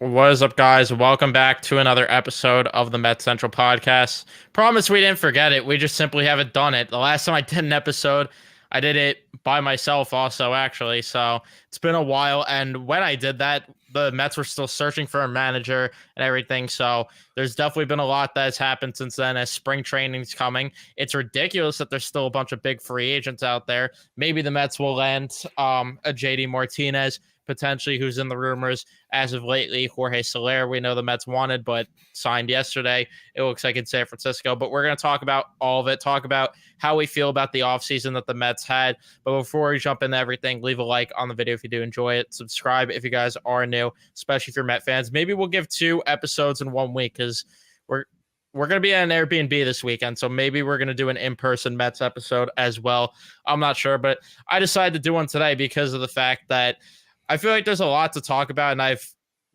What is up, guys? Welcome back to another episode of the Met Central podcast. Promise we didn't forget it. We just simply haven't done it. The last time I did an episode, I did it by myself, also, actually. So it's been a while. And when I did that, the Mets were still searching for a manager and everything. So there's definitely been a lot that has happened since then as spring training's coming. It's ridiculous that there's still a bunch of big free agents out there. Maybe the Mets will land a JD Martinez, potentially, who's in the rumors. As of lately, Jorge Soler, we know the Mets wanted, but signed yesterday. It looks like in San Francisco. But we're going to talk about all of it, talk about how we feel about the offseason that the Mets had. But before we jump into everything, leave a like on the video if you do enjoy it. Subscribe if you guys are new, especially if you're Met fans. Maybe we'll give 2 episodes in 1 week because we're going to be at an Airbnb this weekend, so maybe we're going to do an in-person Mets episode as well. I'm not sure, but I decided to do one today because of the fact that I feel like there's a lot to talk about, and I've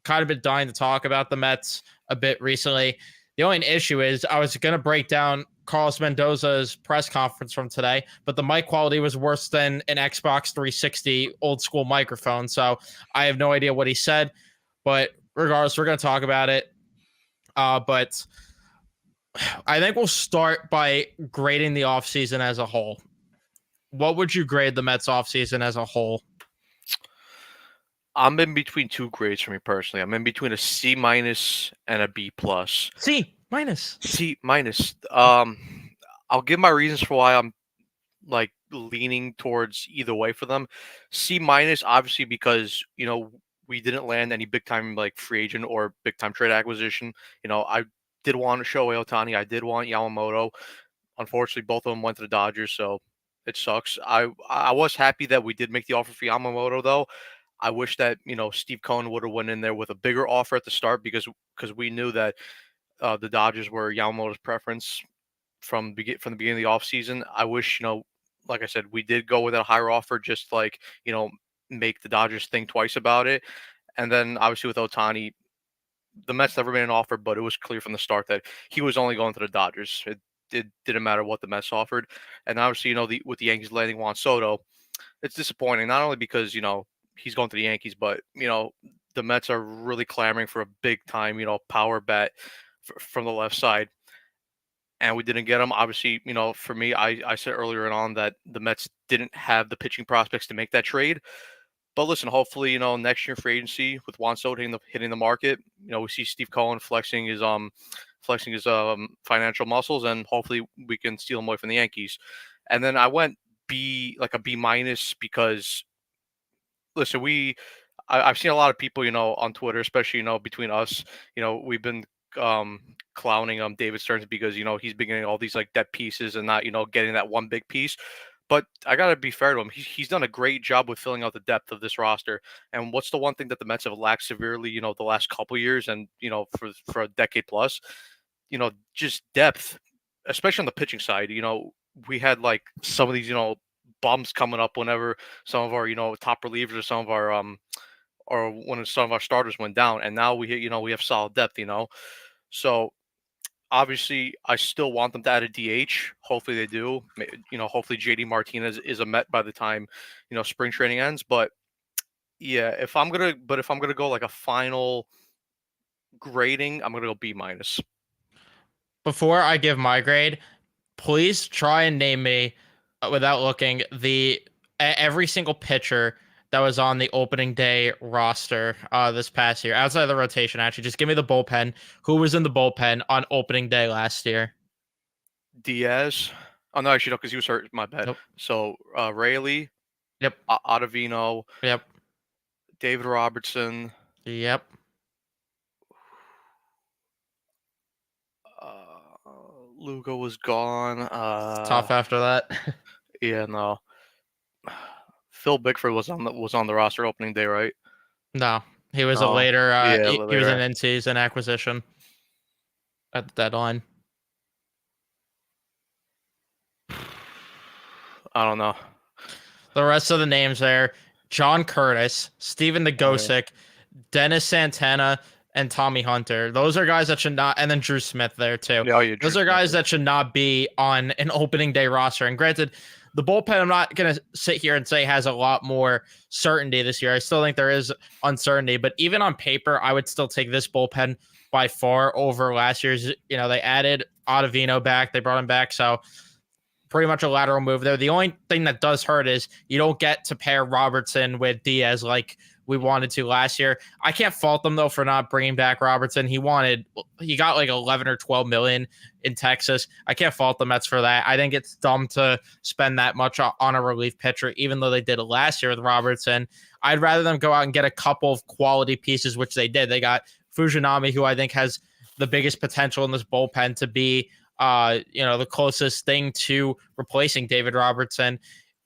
kind of been dying to talk about the Mets a bit recently. The only issue is I was going to break down Carlos Mendoza's press conference from today, but the mic quality was worse than an Xbox 360 old school microphone, so I have no idea what he said. But regardless, we're going to talk about it. But I think we'll start by grading the offseason as a whole. What would you grade the Mets offseason as a whole? I'm in between 2 grades for me personally. I'm in between a C minus and a B plus. C minus. C minus. I'll give my reasons for why I'm like leaning towards either way for them. C minus, obviously, because we didn't land any big time like free agent or big time trade acquisition. I did want Shohei Ohtani. I did want Yamamoto. Unfortunately, both of them went to the Dodgers, so it sucks. I was happy that we did make the offer for Yamamoto, though. I wish that Steve Cohen would have went in there with a bigger offer at the start because we knew that the Dodgers were Yamamoto's preference from the beginning of the offseason. I wish like I said, we did go with a higher offer, just like make the Dodgers think twice about it. And then obviously with Ohtani, the Mets never made an offer, but it was clear from the start that he was only going to the Dodgers. It didn't matter what the Mets offered. And obviously with the Yankees landing Juan Soto, it's disappointing not only because he's going to the Yankees, but the Mets are really clamoring for a big time power bat from the left side, and we didn't get him. Obviously, for me, I said earlier on that the Mets didn't have the pitching prospects to make that trade. But listen, hopefully, next year free agency with Juan Soto hitting the market, we see Steve Cohen flexing his financial muscles, and hopefully we can steal him away from the Yankees. And then I went a B minus because, listen, I've seen a lot of people, on Twitter, especially, between us, we've been clowning David Stearns because, he's been getting all these like debt pieces and not, getting that one big piece. But I got to be fair to him. He's done a great job with filling out the depth of this roster. And what's the one thing that the Mets have lacked severely, the last couple years and, for a decade plus, just depth, especially on the pitching side. We had like some of these, bumps coming up whenever some of our top relievers or some of our or when some of our starters went down, and now we have solid depth. So obviously I still want them to add a DH. Hopefully they do. Hopefully JD Martinez is a Met by the time spring training ends. But yeah, if I'm gonna go like a final grading, I'm gonna go B minus. Before I give my grade, please try and name me, without looking, every single pitcher that was on the opening day roster this past year, outside of the rotation. Actually, just give me the bullpen. Who was in the bullpen on opening day last year? Diaz. Oh no, actually no, because he was hurt. My bad. Nope. So Rayleigh. Yep. Ottavino. Yep. David Robertson. Yep. Lugo was gone. It's tough after that. Yeah, no. Phil Bickford was on the roster opening day, right? No, he was a later. He was an in-season acquisition at the deadline. I don't know. The rest of the names there: John Curtis, Steven Nagosic, Dennis Santana, and Tommy Hunter. Those are guys that should not, and then Drew Smith there too. Yeah, Those are guys that should not be on an opening day roster. And granted, The bullpen, I'm not going to sit here and say has a lot more certainty this year. I still think there is uncertainty, but even on paper, I would still take this bullpen by far over last year's. They added Ottavino back. They brought him back. So pretty much a lateral move there. The only thing that does hurt is you don't get to pair Robertson with Diaz like we wanted to last year. I can't fault them though for not bringing back Robertson. He got like 11 or 12 million in Texas. I can't fault the Mets for that. I think it's dumb to spend that much on a relief pitcher, even though they did it last year with Robertson. I'd rather them go out and get a couple of quality pieces, which they did. They got Fujinami, who I think has the biggest potential in this bullpen to be the closest thing to replacing David Robertson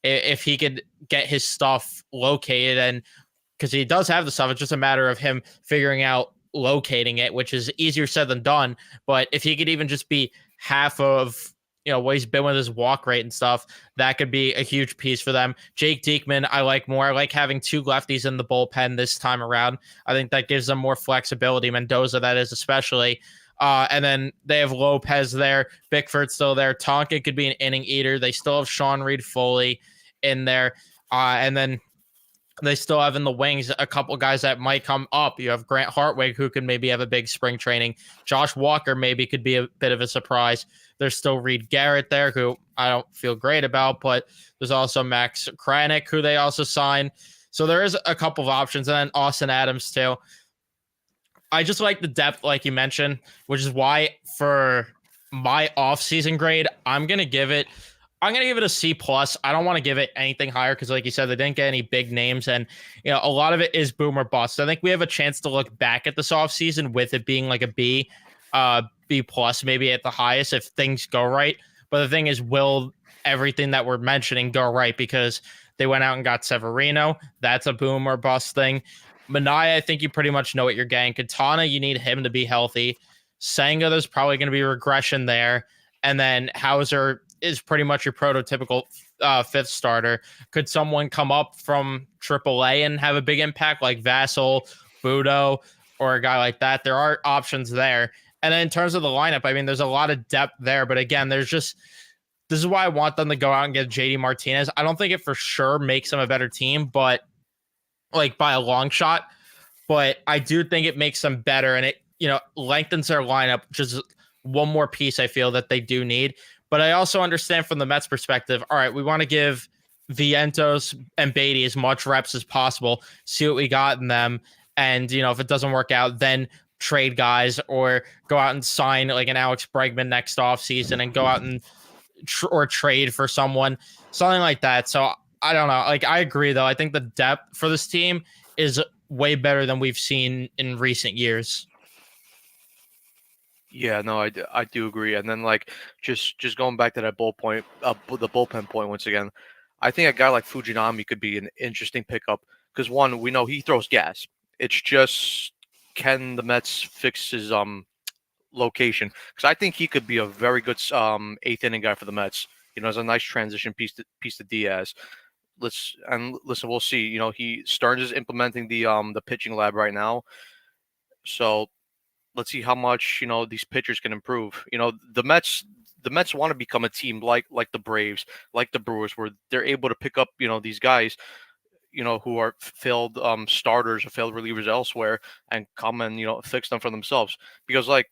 if he could get his stuff located. And because he does have the stuff, it's just a matter of him figuring out locating it, which is easier said than done. But if he could even just be half of what he's been with his walk rate and stuff, that could be a huge piece for them. Jake Diekman, I like more. I like having two lefties in the bullpen this time around. I think that gives them more flexibility. Mendoza, that is especially. And then they have Lopez there. Bickford's still there. Tonkin could be an inning eater. They still have Sean Reed Foley in there. And then they still have in the wings a couple guys that might come up. You have Grant Hartwig, who could maybe have a big spring training. Josh Walker maybe could be a bit of a surprise. There's still Reed Garrett there, who I don't feel great about, but there's also Max Kranick, who they also signed. So there is a couple of options, and then Austin Adams too. I just like the depth, like you mentioned, which is why for my offseason grade, I'm gonna give it a C plus. I don't want to give it anything higher because, like you said, they didn't get any big names, and a lot of it is boom or bust. I think we have a chance to look back at this offseason with it being like a B plus, maybe at the highest if things go right. But the thing is, will everything that we're mentioning go right? Because they went out and got Severino. That's a boom or bust thing. Minaya, I think you pretty much know what you're getting. Katana, you need him to be healthy. Senga, there's probably going to be regression there. And then Hauser is pretty much your prototypical fifth starter. Could someone come up from AAA and have a big impact like Vassell, Budo, or a guy like that? There are options there. And then in terms of the lineup, I mean, there's a lot of depth there. But again, this is why I want them to go out and get JD Martinez. I don't think it for sure makes them a better team, but like by a long shot. But I do think it makes them better, and it lengthens their lineup, which is one more piece I feel that they do need. But I also understand from the Mets perspective, all right, we want to give Vientos and Beatty as much reps as possible, see what we got in them. And, if it doesn't work out, then trade guys or go out and sign like an Alex Bregman next offseason and go out and or trade for something like that. So I don't know. Like, I agree, though. I think the depth for this team is way better than we've seen in recent years. Yeah, no, I do agree. And then just going back to that the bullpen point once again, I think a guy like Fujinami could be an interesting pickup because one, we know he throws gas. It's just can the Mets fix his location? Because I think he could be a very good eighth inning guy for the Mets. As a nice transition piece to Diaz. Listen, we'll see. Stearns is implementing the pitching lab right now, so let's see how much these pitchers can improve. The Mets want to become a team like the Braves, like the Brewers, where they're able to pick up these guys who are failed starters or failed relievers elsewhere and come and fix them for themselves. Because like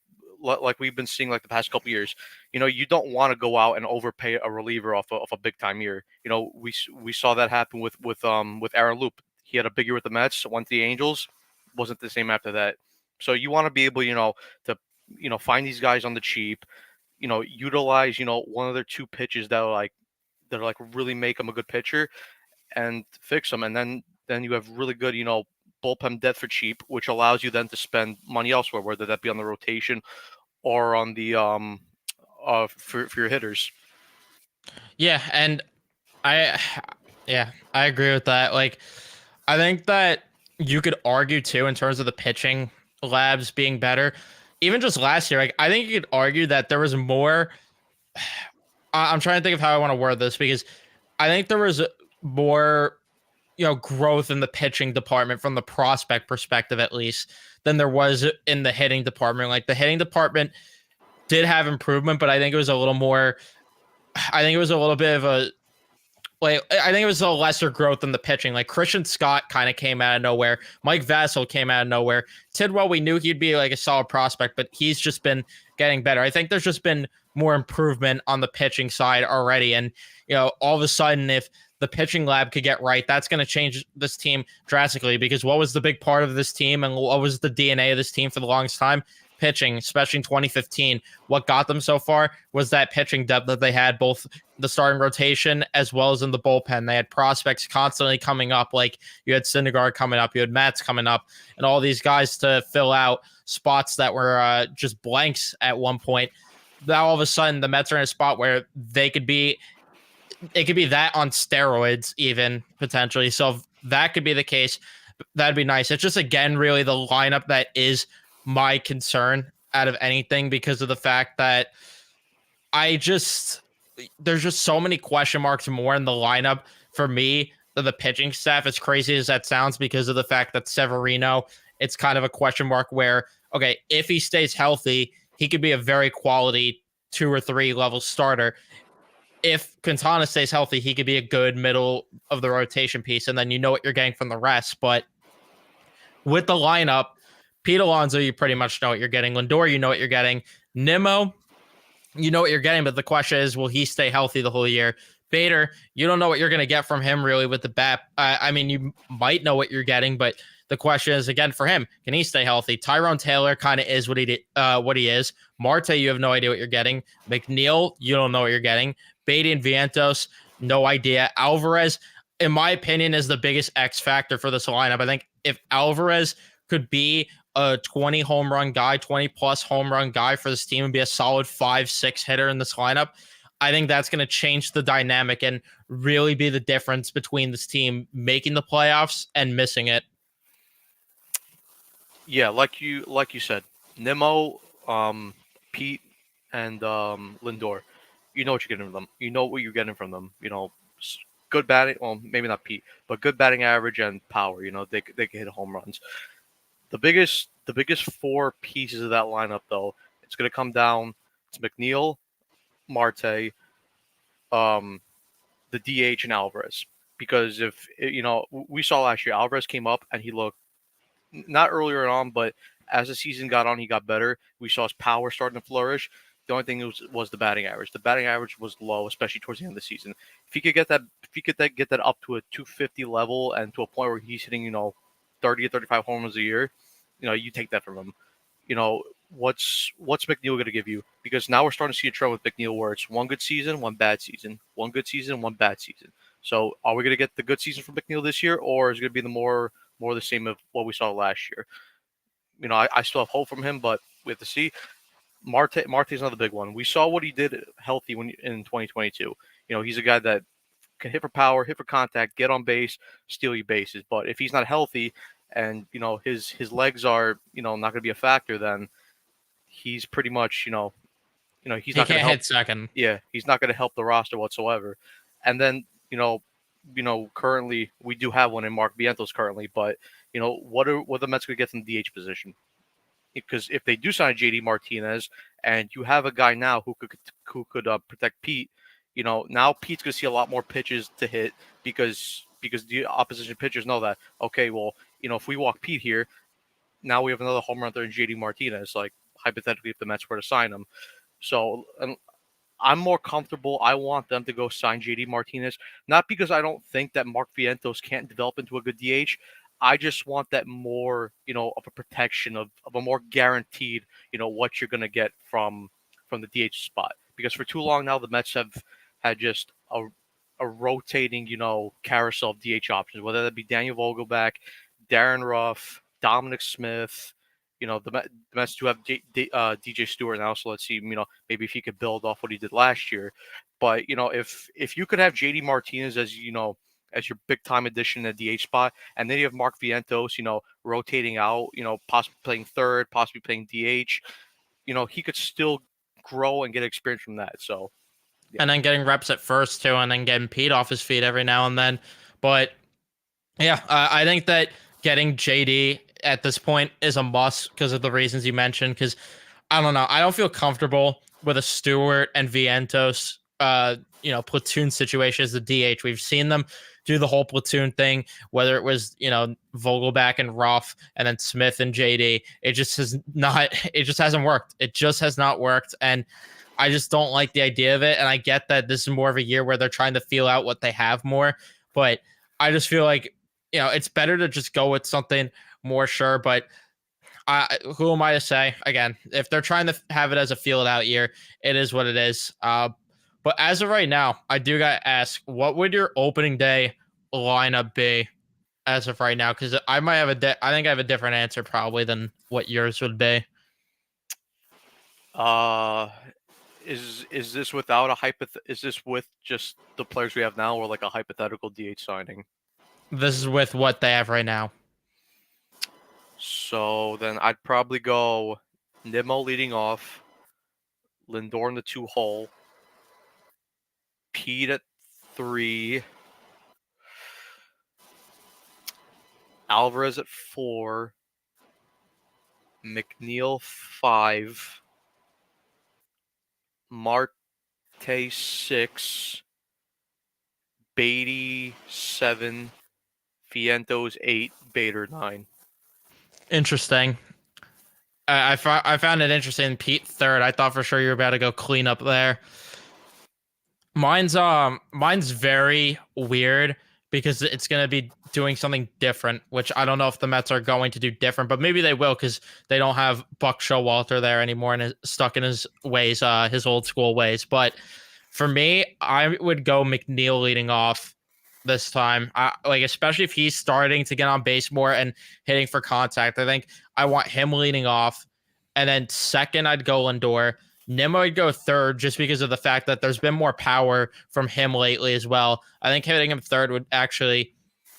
we've been seeing like the past couple years, you don't want to go out and overpay a reliever off a big time year. We saw that happen with Aaron Loop. He had a big year with the Mets, went to the Angels, wasn't the same after that. So you want to be able, to find these guys on the cheap, utilize one of their two pitches that really make them a good pitcher, and fix them, and then you have really good bullpen depth for cheap, which allows you then to spend money elsewhere, whether that be on the rotation or on the for your hitters. Yeah, and I agree with that. Like, I think that you could argue too in terms of the pitching labs being better. Even just last year, like I think you could argue that there was more. I'm trying to think of how I want to word this because I think there was more growth in the pitching department from the prospect perspective, at least, than there was in the hitting department. Like the hitting department did have improvement, but I think it was a little more. I think it was a little bit of a like I think it was a lesser growth in the pitching. Like Christian Scott kind of came out of nowhere. Mike Vassell came out of nowhere. Tidwell, we knew he'd be like a solid prospect, but he's just been getting better. I think there's just been more improvement on the pitching side already. And, all of a sudden, if the pitching lab could get right, that's going to change this team drastically, because what was the big part of this team and what was the DNA of this team for the longest time? Pitching, especially in 2015. What got them so far was that pitching depth that they had, both the starting rotation as well as in the bullpen. They had prospects constantly coming up. Like you had Syndergaard coming up, you had Mets coming up, and all these guys to fill out spots that were just blanks at one point. Now all of a sudden the Mets are in a spot where it could be that on steroids even potentially. So if that could be the case, that'd be nice. It's just, again, really the lineup that is my concern out of anything, because of the fact that there's just so many question marks more in the lineup for me than the pitching staff, as crazy as that sounds, because of the fact that Severino, it's kind of a question mark where, okay, if he stays healthy, he could be a very quality 2 or 3 level starter. If Quintana stays healthy, he could be a good middle of the rotation piece, and then you know what you're getting from the rest. But with the lineup, Pete Alonso, you pretty much know what you're getting. Lindor, you know what you're getting. Nimmo, you know what you're getting, but the question is, will he stay healthy the whole year? Bader, you don't know what you're going to get from him really with the bat. I mean, you might know what you're getting, but the question is, again, for him, can he stay healthy? Tyrone Taylor kind of is what he is. Marte, you have no idea what you're getting. McNeil, you don't know what you're getting. Beatty and Vientos, no idea. Alvarez, in my opinion, is the biggest X factor for this lineup. I think if Alvarez could be a 20 home run guy, 20 plus home run guy for this team and be a solid 5-6 hitter in this lineup, I think that's going to change the dynamic and really be the difference between this team making the playoffs and missing it. Yeah, like you said, Nimmo, Pete, and Lindor. You know what you're getting from them. You know what you're getting from them. Good batting. Well, maybe not Pete, but good batting average and power. They can hit home runs. The biggest 4 pieces of that lineup, though, it's going to come down to McNeil, Marte, the DH, and Alvarez. Because if we saw last year, Alvarez came up and he looked, not earlier on, but as the season got on, he got better. We saw his power starting to flourish. The only thing was the batting average. The batting average was low, especially towards the end of the season. If he could get that up to a 250 level and to a point where he's hitting 30 to 35 home runs a year, you take that from him. What's McNeil going to give you? Because now we're starting to see a trend with McNeil where it's one good season, one bad season, one good season, one bad season. So are we going to get the good season from McNeil this year, or is it going to be the more the same of what we saw last year? I still have hope from him, but we have to see. Marte's another big one. We saw what he did healthy in 2022. He's a guy that can hit for power, hit for contact, get on base, steal you bases. But if he's not healthy and his legs are not going to be a factor, then he's pretty much he's not going to hit second. Yeah, he's not going to help the roster whatsoever. And then currently we do have one in Mark Vientos currently, but what are the Mets going to get from the DH position? Because if they do sign JD Martinez and you have a guy now who could protect Pete, now Pete's going to see a lot more pitches to hit because the opposition pitchers know that, okay, well, if we walk Pete here, now we have another home run there in JD Martinez, like hypothetically if the Mets were to sign him. So I'm more comfortable. I want them to go sign JD Martinez, not because I don't think that Mark Vientos can't develop into a good DH. I just want that more, of a protection of a more guaranteed, what you're going to get from the DH spot. Because for too long now, the Mets have had just a rotating, carousel of DH options, whether that be Daniel Vogelback, Darren Ruff, Dominic Smith. The Mets do have DJ Stewart now, so let's see, maybe if he could build off what he did last year. But, if you could have JD Martinez as your big time addition at the DH spot, and then you have Mark Vientos, rotating out, possibly playing third, possibly playing DH, he could still grow and get experience from that. So, yeah. And then getting reps at first too, and then getting Pete off his feet every now and then. But yeah, I think that getting JD at this point is a must because of the reasons you mentioned. Because I don't know, I don't feel comfortable with a Stewart and Vientos platoon situation as the DH. We've seen them do the whole platoon thing, whether it was, Vogelback and Ruff and then Smith and JD. It just hasn't worked. It just has not worked. And I just don't like the idea of it. And I get that this is more of a year where they're trying to feel out what they have more, but I just feel like, it's better to just go with something more sure. But who am I to say? Again, if they're trying to have it as a feel it out year, it is what it is. But as of right now, I do got to ask, what would your opening day lineup be as of right now? Because I might have I think I have a different answer probably than what yours would be. Is this without a is this with just the players we have now, or like a hypothetical DH signing? This is with what they have right now. So then I'd probably go Nimmo leading off, Lindor in the 2-hole, Pete at 3, Alvarez at 4, McNeil 5, Marte 6, Beatty 7, Vientos 8, Bader 9. Interesting. I found it interesting. Pete third. I thought for sure you were about to go clean up there. Mine's very weird because it's gonna be doing something different, which I don't know if the Mets are going to do different, but maybe they will because they don't have Buck Showalter there anymore and is stuck in his ways, his old school ways. But for me, I would go McNeil leading off this time. Especially if he's starting to get on base more and hitting for contact. I think I want him leading off. And then second, I'd go Lindor. Nimmo would go third just because of the fact that there's been more power from him lately as well. I think hitting him third would actually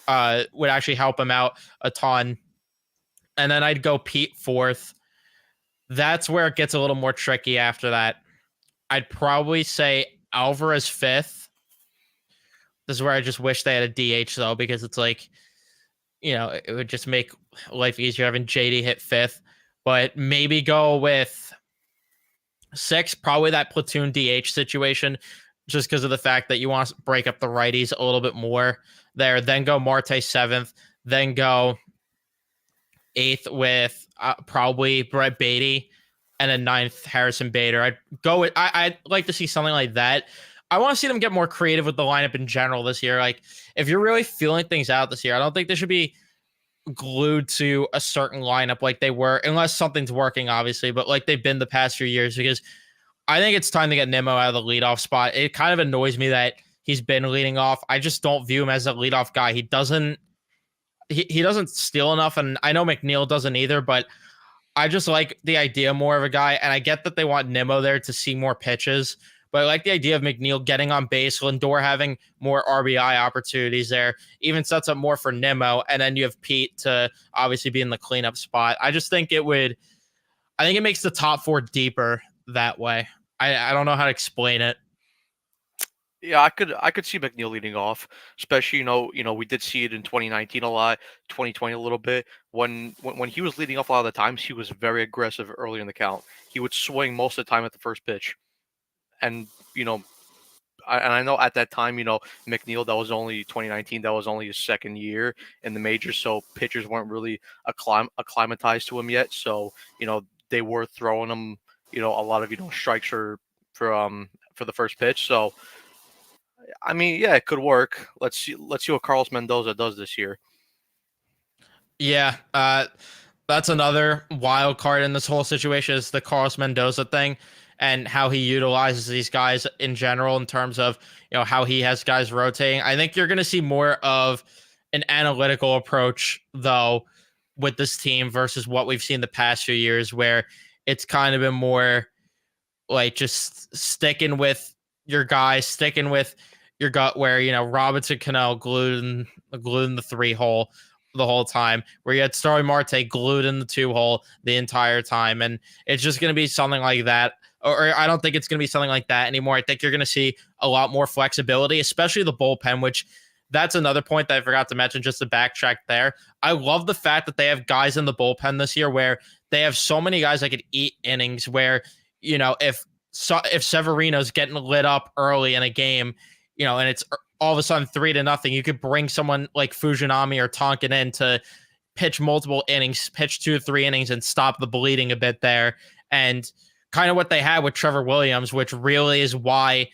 help him out a ton. And then I'd go Pete fourth. That's where it gets a little more tricky after that. I'd probably say Alvarez fifth. This is where I just wish they had a DH though, because it's like, it would just make life easier having JD hit fifth. But maybe go with six, probably that platoon DH situation, just because of the fact that you want to break up the righties a little bit more there. Then go Marte seventh. Then go eighth with probably Brett Beatty, and then ninth Harrison Bader. I'd like to see something like that. I want to see them get more creative with the lineup in general this year. Like, if you're really feeling things out this year, I don't think they should be glued to a certain lineup like they were, unless something's working, obviously, but like they've been the past few years, because I think it's time to get Nimmo out of the leadoff spot. It kind of annoys me that he's been leading off. I just don't view him as a leadoff guy. He doesn't steal enough, and I know McNeil doesn't either, but I just like the idea more of a guy, and I get that they want Nimmo there to see more pitches, but I like the idea of McNeil getting on base, Lindor having more RBI opportunities there, even sets up more for Nimmo, and then you have Pete to obviously be in the cleanup spot. I just think it makes the top four deeper that way. I don't know how to explain it. Yeah, I could see McNeil leading off, especially we did see it in 2019 a lot, 2020 a little bit. When he was leading off a lot of the times, he was very aggressive early in the count. He would swing most of the time at the first pitch. And I know at that time, McNeil, that was only 2019. That was only his second year in the majors, so pitchers weren't really acclimatized to him yet. So they were throwing him, a lot of strikes for the first pitch. So I mean, yeah, it could work. Let's see what Carlos Mendoza does this year. Yeah, that's another wild card in this whole situation, is the Carlos Mendoza thing, and how he utilizes these guys in general in terms of, how he has guys rotating. I think you're going to see more of an analytical approach, though, with this team versus what we've seen the past few years, where it's kind of been more like just sticking with your guys, sticking with your gut, where, Robinson Cano glued in the 3-hole the whole time, where you had Starling Marte glued in the 2-hole the entire time. And it's just going to be something like that. Or I don't think it's going to be something like that anymore. I think you're going to see a lot more flexibility, especially the bullpen, which that's another point that I forgot to mention, just to backtrack there. I love the fact that they have guys in the bullpen this year where they have so many guys that could eat innings, where, if if Severino's getting lit up early in a game, and it's all of a sudden 3-0, you could bring someone like Fujinami or Tonkin in to pitch multiple innings, pitch 2 to 3 innings, and stop the bleeding a bit there. And kind of what they had with Trevor Williams, which really is why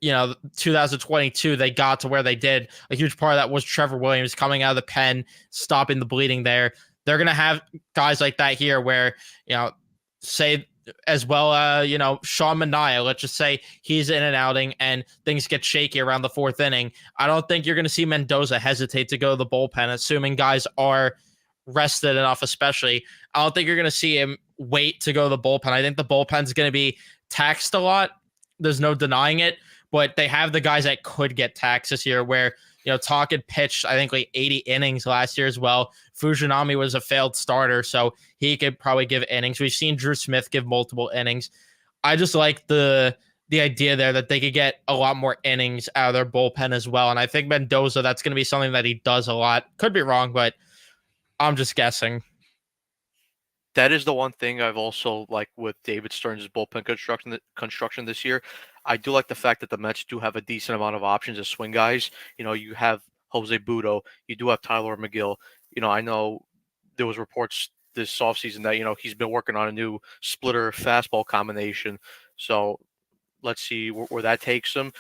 2022 they got to where they did. A huge part of that was Trevor Williams coming out of the pen, stopping the bleeding there. They're gonna have guys like that here, where say as well, Sean Manaea, let's just say he's in an outing and things get shaky around the 4th inning. I don't think you're going to see Mendoza hesitate to go to the bullpen, assuming guys are rested enough, especially. I don't think you're going to see him wait to go to the bullpen. I think the bullpen's going to be taxed a lot. There's no denying it, but they have the guys that could get taxed this year, where Tonkin pitched, I think, like 80 innings last year as well. Fujinami was a failed starter, so he could probably give innings. We've seen Drew Smith give multiple innings. I just like the idea there that they could get a lot more innings out of their bullpen as well. And I think Mendoza, that's going to be something that he does a lot. Could be wrong, but I'm just guessing. That is the one thing I've also liked with David Stearns' bullpen construction this year. I do like the fact that the Mets do have a decent amount of options as swing guys. You have Jose Butto, you do have Tyler McGill. I know there was reports this offseason that he's been working on a new splitter fastball combination. So let's see where that takes him.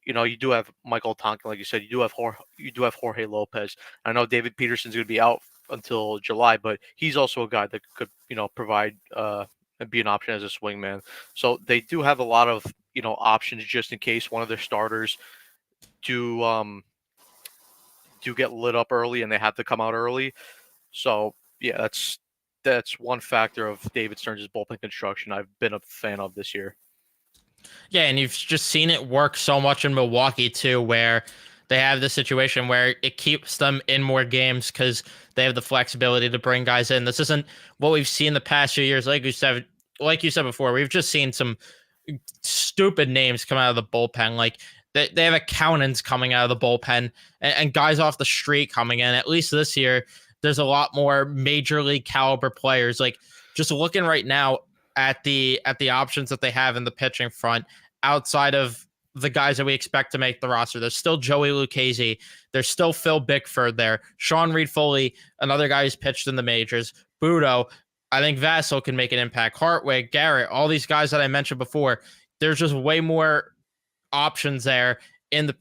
You do have Michael Tonkin, like you said. You do have Jorge Lopez. I know David Peterson's going to be out until July, but he's also a guy that could provide and be an option as a swingman. So they do have a lot of options just in case one of their starters do get lit up early and they have to come out early. So yeah, that's one factor of David Stearns' bullpen construction I've been a fan of this year. Yeah, and you've just seen it work so much in Milwaukee too, where they have this situation where it keeps them in more games because they have the flexibility to bring guys in. This isn't what we've seen the past few years. Like you said before, we've just seen some stupid names come out of the bullpen. Like they have accountants coming out of the bullpen and guys off the street coming in. At least this year, there's a lot more major league caliber players. Like just looking right now at the options that they have in the pitching front, outside of the guys that we expect to make the roster, there's still Joey Lucchesi. There's still Phil Bickford there. Sean Reed-Foley, another guy who's pitched in the majors. Butto, I think Vassell can make an impact. Hartwig, Garrett, all these guys that I mentioned before. There's just way more options there in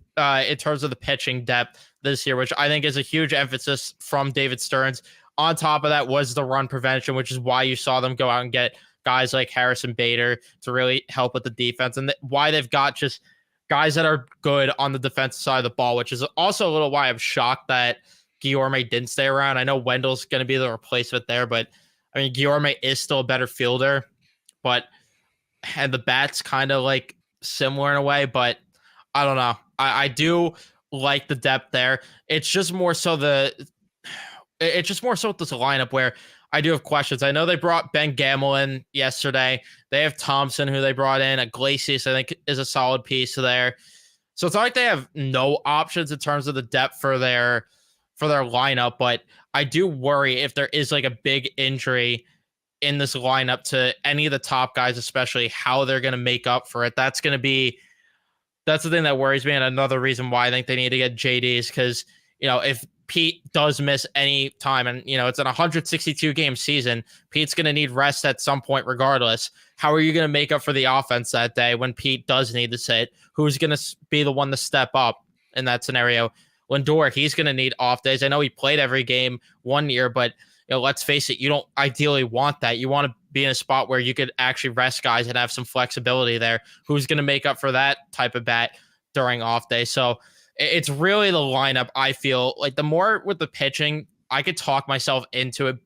terms of the pitching depth this year, which I think is a huge emphasis from David Stearns. On top of that was the run prevention, which is why you saw them go out and get guys like Harrison Bader to really help with the defense, and why they've got just guys that are good on the defensive side of the ball, which is also a little why I'm shocked that Guillorme didn't stay around. I know Wendell's going to be the replacement there, but I mean, Guillorme is still a better fielder, and the bat's kind of like similar in a way, but I don't know. I do like the depth there. It's just more so with this lineup where I do have questions. I know they brought Ben Gamel in yesterday. They have Thompson, who they brought in. Iglesias, I think, is a solid piece there. So it's not like they have no options in terms of the depth for their lineup, but I do worry if there is like a big injury in this lineup to any of the top guys, especially how they're going to make up for it. That's the thing that worries me. And another reason why I think they need to get JD is because, if Pete does miss any time, and it's an 162 game season, Pete's going to need rest at some point regardless. How are you going to make up for the offense that day when Pete does need to sit? Who's going to be the one to step up in that scenario? Lindor, he's going to need off days. I know he played every game one year, but let's face it, you don't ideally want that. You want to be in a spot where you could actually rest guys and have some flexibility there. Who's going to make up for that type of bat during off day? So it's really the lineup. I feel like the more with the pitching, I could talk myself into it,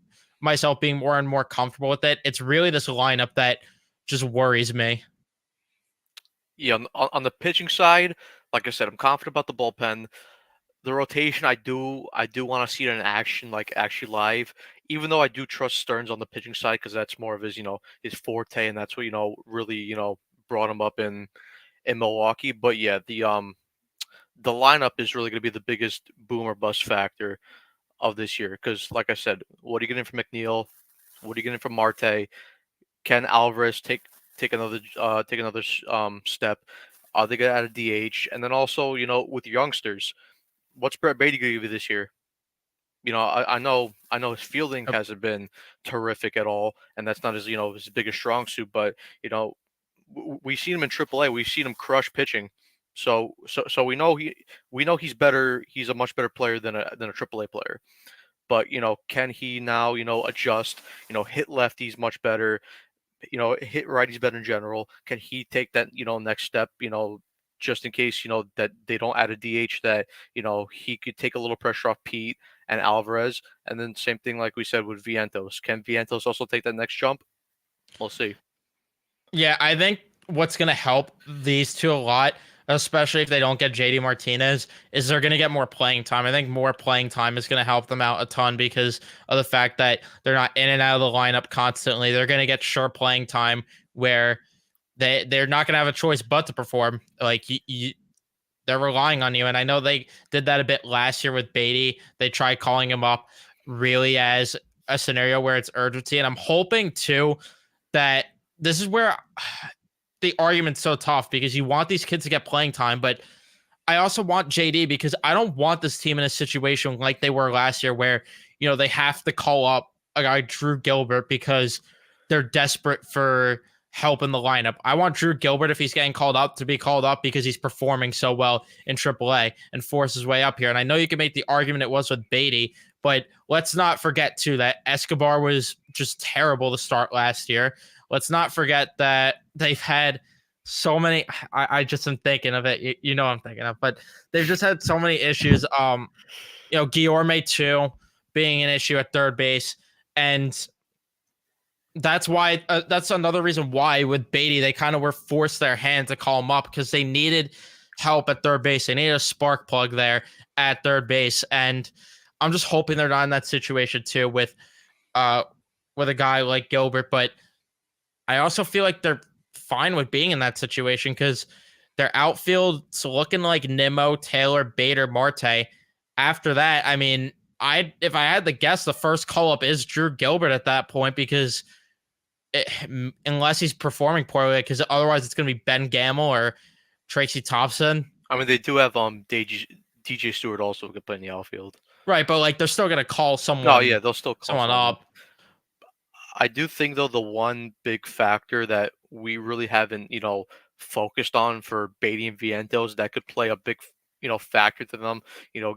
myself being more and more comfortable with it. It's really this lineup that just worries me. Yeah, on the pitching side, like I said, I'm confident about the bullpen. The rotation, I do want to see it in action, like actually live. Even though I do trust Stearns on the pitching side because that's more of his his forte, and that's what really brought him up in Milwaukee. But yeah, the lineup is really going to be the biggest boom or bust factor of this year. Because, like I said, what are you getting from McNeil? What are you getting from Marte? Can Alvarez take step? Are they gonna add a DH? And then also, with youngsters, what's Brett Beatty gonna give you this year? I know his fielding Yep. hasn't been terrific at all, and that's not his biggest strong suit. But we've seen him in AAA. We've seen him crush pitching. So we know he's better. He's a much better player than a AAA player. But can he now adjust? Hit lefties much better. Hit righties better in general. Can he take that next step? Just in case that they don't add a DH, that he could take a little pressure off Pete and Alvarez, and then same thing like we said with Vientos. Can Vientos also take that next jump? We'll see. Yeah, I think what's going to help these two a lot, especially if they don't get JD Martinez, is they're going to get more playing time. I think more playing time is going to help them out a ton because of the fact that they're not in and out of the lineup constantly. They're going to get sure playing time where they're not going to have a choice but to perform. Like they're relying on you, and I know they did that a bit last year with Beatty. They tried calling him up really as a scenario where it's urgency, and I'm hoping too that this is where the argument's so tough because you want these kids to get playing time, but I also want JD because I don't want this team in a situation like they were last year where, they have to call up a guy, Drew Gilbert, because they're desperate for help in the lineup. I want Drew Gilbert, if he's getting called up, to be called up because he's performing so well in AAA and force his way up here. And I know you can make the argument it was with Beatty, but let's not forget too that Escobar was just terrible to start last year. Let's not forget that they've had so many. I just am thinking of it. I'm thinking of, but they've just had so many issues. Guillorme too being an issue at third base, and that's why. That's another reason why with Beatty they kind of were forced their hand to call him up because they needed help at third base. They needed a spark plug there at third base, and I'm just hoping they're not in that situation too with a guy like Gilbert, but I also feel like they're fine with being in that situation because their outfield's looking like Nimmo, Taylor, Bader, Marte. After that, I mean, if I had to guess, the first call up is Drew Gilbert at that point because unless he's performing poorly, because otherwise it's going to be Ben Gamble or Tracy Thompson. I mean, they do have DJ Stewart also could play in the outfield. Right, but they're still going to call someone. Oh yeah, they'll still call someone up. I do think though the one big factor that we really haven't focused on for Beatty and Vientos that could play a big factor to them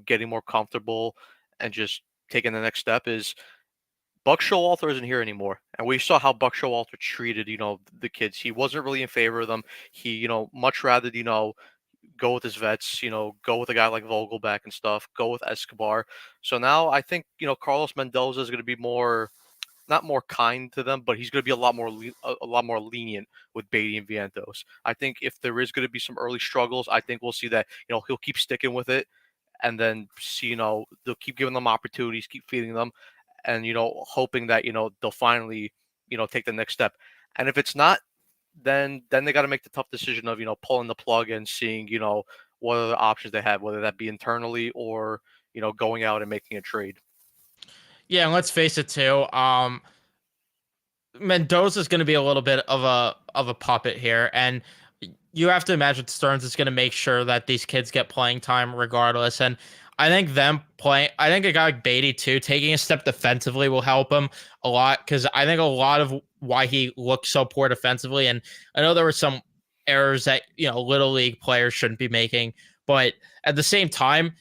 getting more comfortable and just taking the next step is Buck Showalter isn't here anymore, and we saw how Buck Showalter treated the kids. He wasn't really in favor of them. He much rather go with his vets, go with a guy like Vogelback and stuff, go with Escobar. So now I think Carlos Mendoza is going to be not more kind to them, but he's going to be a lot more lenient with Beatty and Vientos. I think if there is going to be some early struggles, I think we'll see that he'll keep sticking with it, and then see they'll keep giving them opportunities, keep feeding them, and hoping that they'll finally take the next step. And if it's not, then they got to make the tough decision of pulling the plug and seeing what are the options they have, whether that be internally or going out and making a trade. Yeah, and let's face it too. Mendoza's going to be a little bit of a puppet here, and you have to imagine Stearns is going to make sure that these kids get playing time regardless. And I think I think a guy like Beatty too, taking a step defensively will help him a lot because I think a lot of why he looked so poor defensively, and I know there were some errors that little league players shouldn't be making, but at the same time,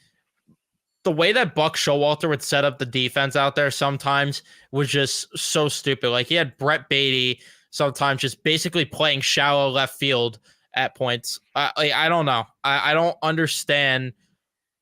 the way that Buck Showalter would set up the defense out there sometimes was just so stupid. Like he had Brett Beatty sometimes just basically playing shallow left field at points. I don't know. I don't understand.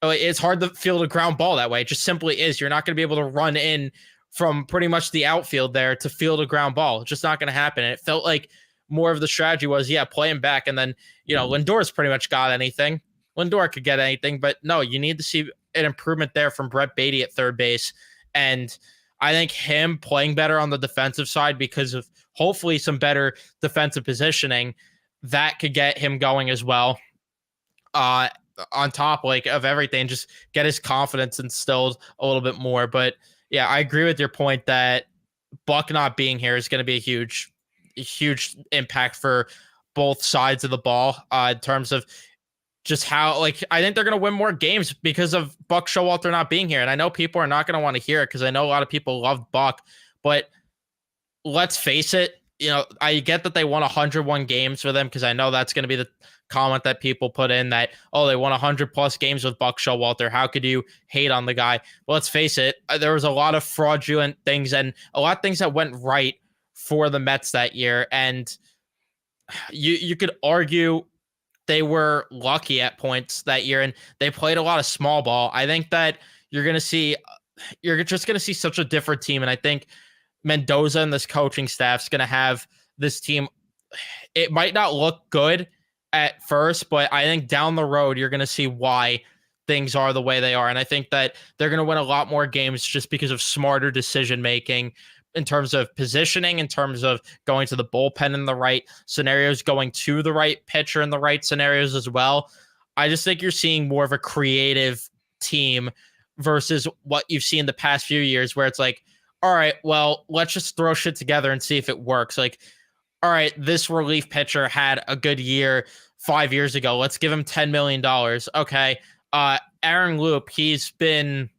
It's hard to field a ground ball that way. It just simply is. You're not going to be able to run in from pretty much the outfield there to field a ground ball. It's just not going to happen. And it felt like more of the strategy was, play him back. And then, Lindor's pretty much got anything. Lindor could get anything, but no, you need to see an improvement there from Brett Beatty at third base. And I think him playing better on the defensive side because of hopefully some better defensive positioning, that could get him going as well. On top of everything, just get his confidence instilled a little bit more. But yeah, I agree with your point that Buck not being here is going to be a huge a huge impact for both sides of the ball in terms of just how, like, I think they're going to win more games because of Buck Showalter not being here. And I know people are not going to want to hear it because I know a lot of people love Buck, but let's face it, I get that they won 101 games with him because I know that's going to be the comment that people put in that, oh, they won 100 plus games with Buck Showalter. How could you hate on the guy? Well, let's face it, there was a lot of fraudulent things and a lot of things that went right for the Mets that year. And you could argue they were lucky at points that year and they played a lot of small ball. I think that you're just going to see such a different team. And I think Mendoza and this coaching staff is going to have this team. It might not look good at first, but I think down the road, you're going to see why things are the way they are. And I think that they're going to win a lot more games just because of smarter decision making in terms of positioning, in terms of going to the bullpen in the right scenarios, going to the right pitcher in the right scenarios as well. I just think you're seeing more of a creative team versus what you've seen the past few years where it's like, all right, well, let's just throw shit together and see if it works. Like, all right, this relief pitcher had a good year 5 years ago. Let's give him $10 million. Okay. Aaron Loop, he's been,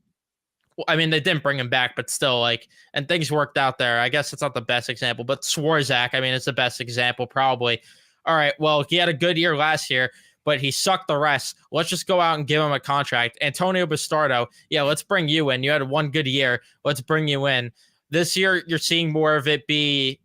I mean, they didn't bring him back, but still, like, and things worked out there. I guess it's not the best example, but Swarzak, I mean, it's the best example, probably. All right, well, he had a good year last year, but he sucked the rest. Let's just go out and give him a contract. Antonio Bastardo, yeah, let's bring you in. You had one good year. Let's bring you in. This year, you're seeing more of it be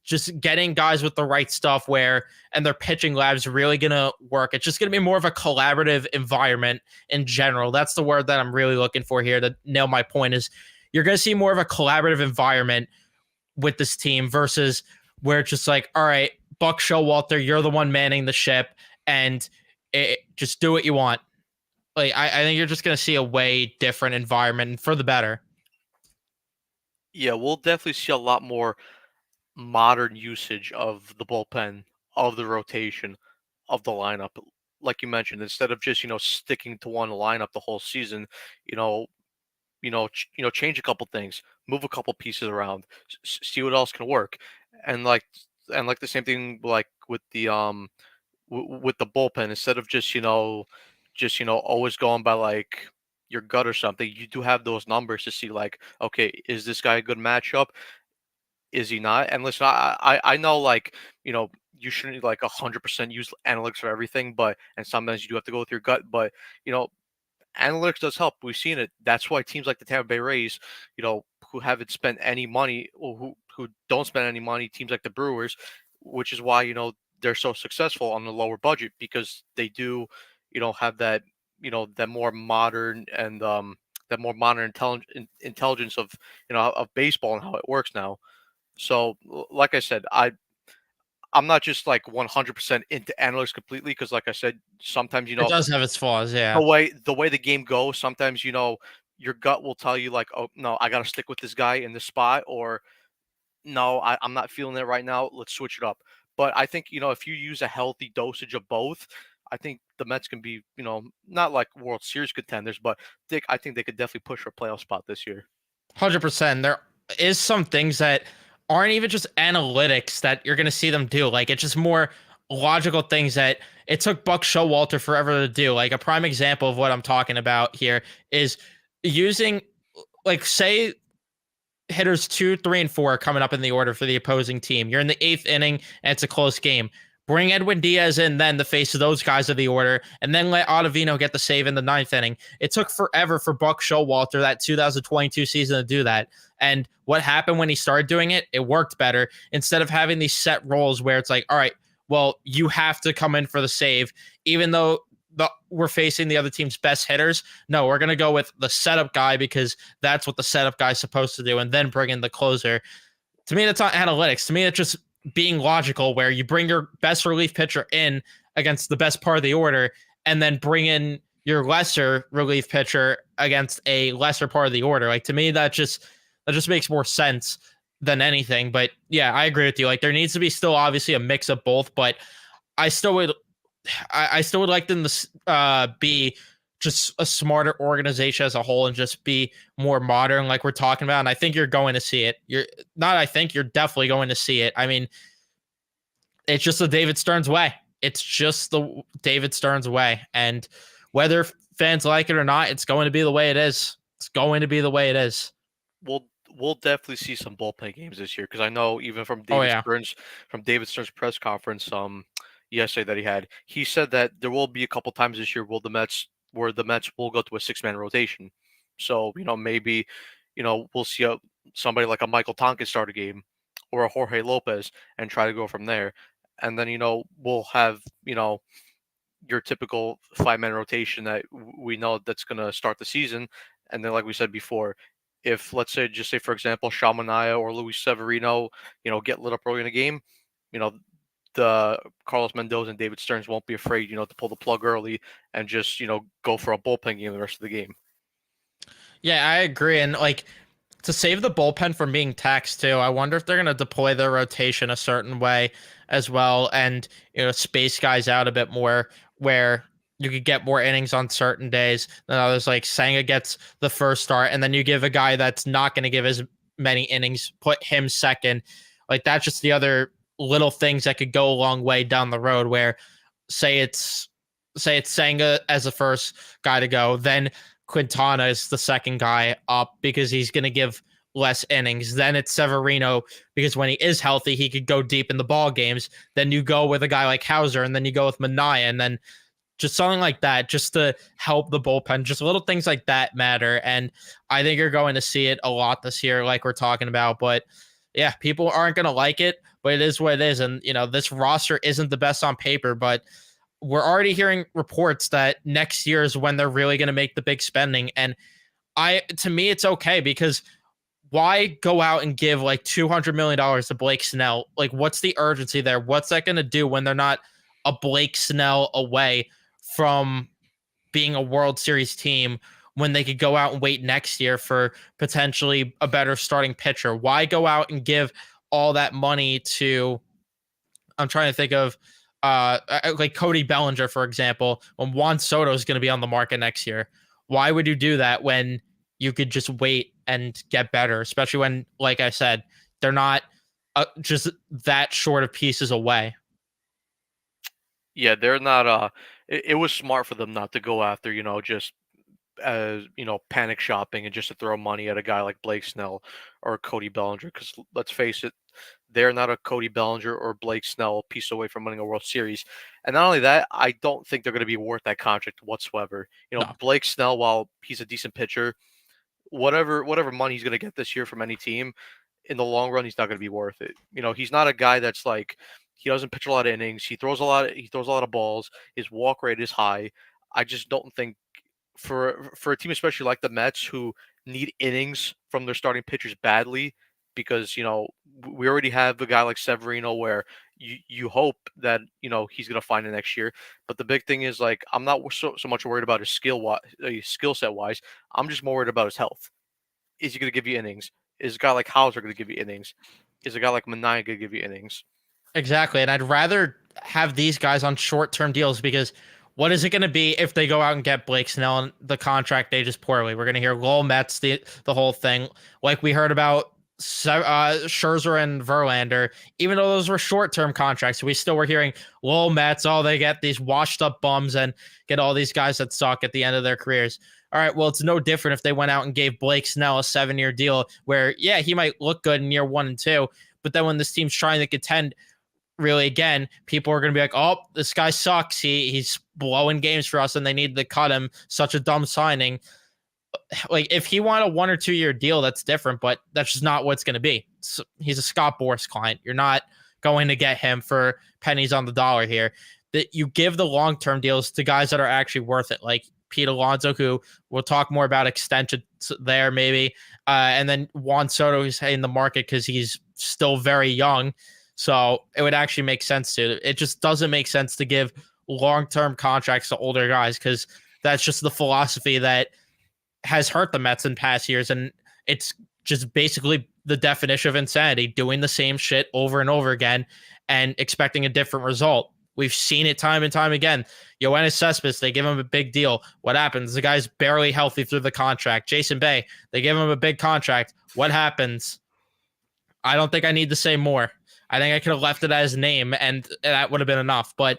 just getting guys with the right stuff and their pitching lab's really going to work. It's just going to be more of a collaborative environment in general. That's the word that I'm really looking for here to nail my point is you're going to see more of a collaborative environment with this team versus where it's just like, all right, Buck Showalter, you're the one manning the ship and just do what you want. Like, I think you're just going to see a way different environment for the better. Yeah, we'll definitely see a lot more modern usage of the bullpen, of the rotation, of the lineup. Like you mentioned, instead of just sticking to one lineup the whole season, change a couple things, move a couple pieces around, see what else can work, and like the same thing like with the with the bullpen. Instead of just always going by like your gut or something, you do have those numbers to see like, okay, is this guy a good matchup? Is he not? And listen, I know like you shouldn't like 100% use analytics for everything, and sometimes you do have to go with your gut, but analytics does help. We've seen it. That's why teams like the Tampa Bay Rays, who haven't spent any money, or who don't spend any money, teams like the Brewers, which is why they're so successful on the lower budget because they do have that that more modern and that more modern intelligence of of baseball and how it works now. So, like I said, I'm not just like 100% into analytics completely because, like I said, sometimes It does have its flaws, yeah. the way the game goes, sometimes your gut will tell you like, oh no, I got to stick with this guy in this spot, or no, I'm not feeling it right now. Let's switch it up. But I think if you use a healthy dosage of both, I think the Mets can be not like World Series contenders, but I think they could definitely push for a playoff spot this year. 100%. There is some things that aren't even just analytics that you're going to see them do. Like, it's just more logical things that it took Buck Showalter forever to do. Like, a prime example of what I'm talking about here is using, like, say hitters 2, 3, and 4 are coming up in the order for the opposing team. You're in the 8th inning and it's a close game. Bring Edwin Diaz in then the face of those guys of the order, and then let Ottavino get the save in the 9th inning. It took forever for Buck Showalter that 2022 season to do that. And what happened when he started doing it? It worked better. Instead of having these set roles where it's like, all right, well, you have to come in for the save, even though we're facing the other team's best hitters. No, we're going to go with the setup guy because that's what the setup guy is supposed to do, and then bring in the closer. To me, that's not analytics. To me, it's just being logical, where you bring your best relief pitcher in against the best part of the order and then bring in your lesser relief pitcher against a lesser part of the order. Like, to me, that just makes more sense than anything. But yeah, I agree with you. Like, there needs to be still obviously a mix of both, but I still would like them to be just a smarter organization as a whole and just be more modern, like we're talking about. And I think you're going to see it. You're definitely going to see it. I mean, it's just the David Stearns way. It's just the David Stearns way. And whether fans like it or not, it's going to be the way it is. It's going to be the way it is. We'll definitely see some bullpen games this year because I know even Oh yeah. From David Stearns press conference yesterday that he said that there will be a couple times this year where the Mets will go to a 6-man rotation. So maybe we'll see somebody like a Michael Tonkin start a game or a Jorge Lopez and try to go from there. And then we'll have your typical 5-man rotation that we know that's going to start the season. And then, like we said before, if let's say, just say for example, Shamanaya or Luis Severino, get lit up early in the game, the Carlos Mendoza and David Stearns won't be afraid, to pull the plug early and just, go for a bullpen game the rest of the game. Yeah, I agree. And like, to save the bullpen from being taxed too, I wonder if they're going to deploy their rotation a certain way as well, and space guys out a bit more, where you could get more innings on certain days than others. Like Senga gets the first start, and then you give a guy that's not going to give as many innings, put him second. Like that's just the other little things that could go a long way down the road. Where say it's Senga as the first guy to go, then Quintana is the second guy up because he's going to give less innings. Then it's Severino because when he is healthy, he could go deep in the ball games. Then you go with a guy like Hauser, and then you go with Manaya, and then just something like that, just to help the bullpen. Just little things like that matter. And I think you're going to see it a lot this year, like we're talking about. But yeah, people aren't going to like it, but it is what it is. And, this roster isn't the best on paper, but we're already hearing reports that next year is when they're really going to make the big spending. And to me, it's okay, because why go out and give like $200 million to Blake Snell? Like, what's the urgency there? What's that going to do when they're not a Blake Snell away from being a World Series team, when they could go out and wait next year for potentially a better starting pitcher? Why go out and give all that money to, I'm trying to think of, like Cody Bellinger, for example, when Juan Soto is going to be on the market next year? Why would you do that when you could just wait and get better, especially when, like I said, they're not just that short of pieces away? Yeah, they're not. It was smart for them not to go after, just as panic shopping and just to throw money at a guy like Blake Snell or Cody Bellinger. Because let's face it, they're not a Cody Bellinger or Blake Snell piece away from winning a World Series. And not only that, I don't think they're going to be worth that contract whatsoever. No. Blake Snell, while he's a decent pitcher, whatever money he's going to get this year from any team, in the long run, he's not going to be worth it. He's not a guy that's like, he doesn't pitch a lot of innings. He throws a lot of balls. His walk rate is high. I just don't think for a team, especially like the Mets, who need innings from their starting pitchers badly, because we already have a guy like Severino where you hope that he's going to find it next year. But the big thing is, like, I'm not so much worried about his skill set wise. I'm just more worried about his health. Is he going to give you innings? Is a guy like Hauser going to give you innings? Is a guy like Manaya going to give you innings? Exactly. And I'd rather have these guys on short-term deals, because what is it going to be if they go out and get Blake Snell and the contract ages poorly? We're going to hear Lowell Mets, the whole thing, like we heard about Scherzer and Verlander. Even though those were short-term contracts, we still were hearing Lowell Mets, they get these washed-up bums and get all these guys that suck at the end of their careers. All right, well, it's no different if they went out and gave Blake Snell a 7-year deal where, yeah, he might look good in year 1 and 2, but then when this team's trying to contend, really, again, people are going to be like, oh, this guy sucks. He's blowing games for us and they need to cut him. Such a dumb signing. Like, if he wanted a 1 or 2 year deal, that's different, but that's just not what it's going to be. So he's a Scott Boras client. You're not going to get him for pennies on the dollar here. That you give the long-term deals to guys that are actually worth it, like Pete Alonso, who we'll talk more about extension there maybe, and then Juan Soto, who's in the market because he's still very young. So it would actually make sense to. It just doesn't make sense to give long-term contracts to older guys, because that's just the philosophy that has hurt the Mets in past years. And it's just basically the definition of insanity, doing the same shit over and over again and expecting a different result. We've seen it time and time again. Yoenis Cespedes, they give him a big deal. What happens? The guy's barely healthy through the contract. Jason Bay, they give him a big contract. What happens? I don't think I need to say more. I think I could have left it as name, and that would have been enough. But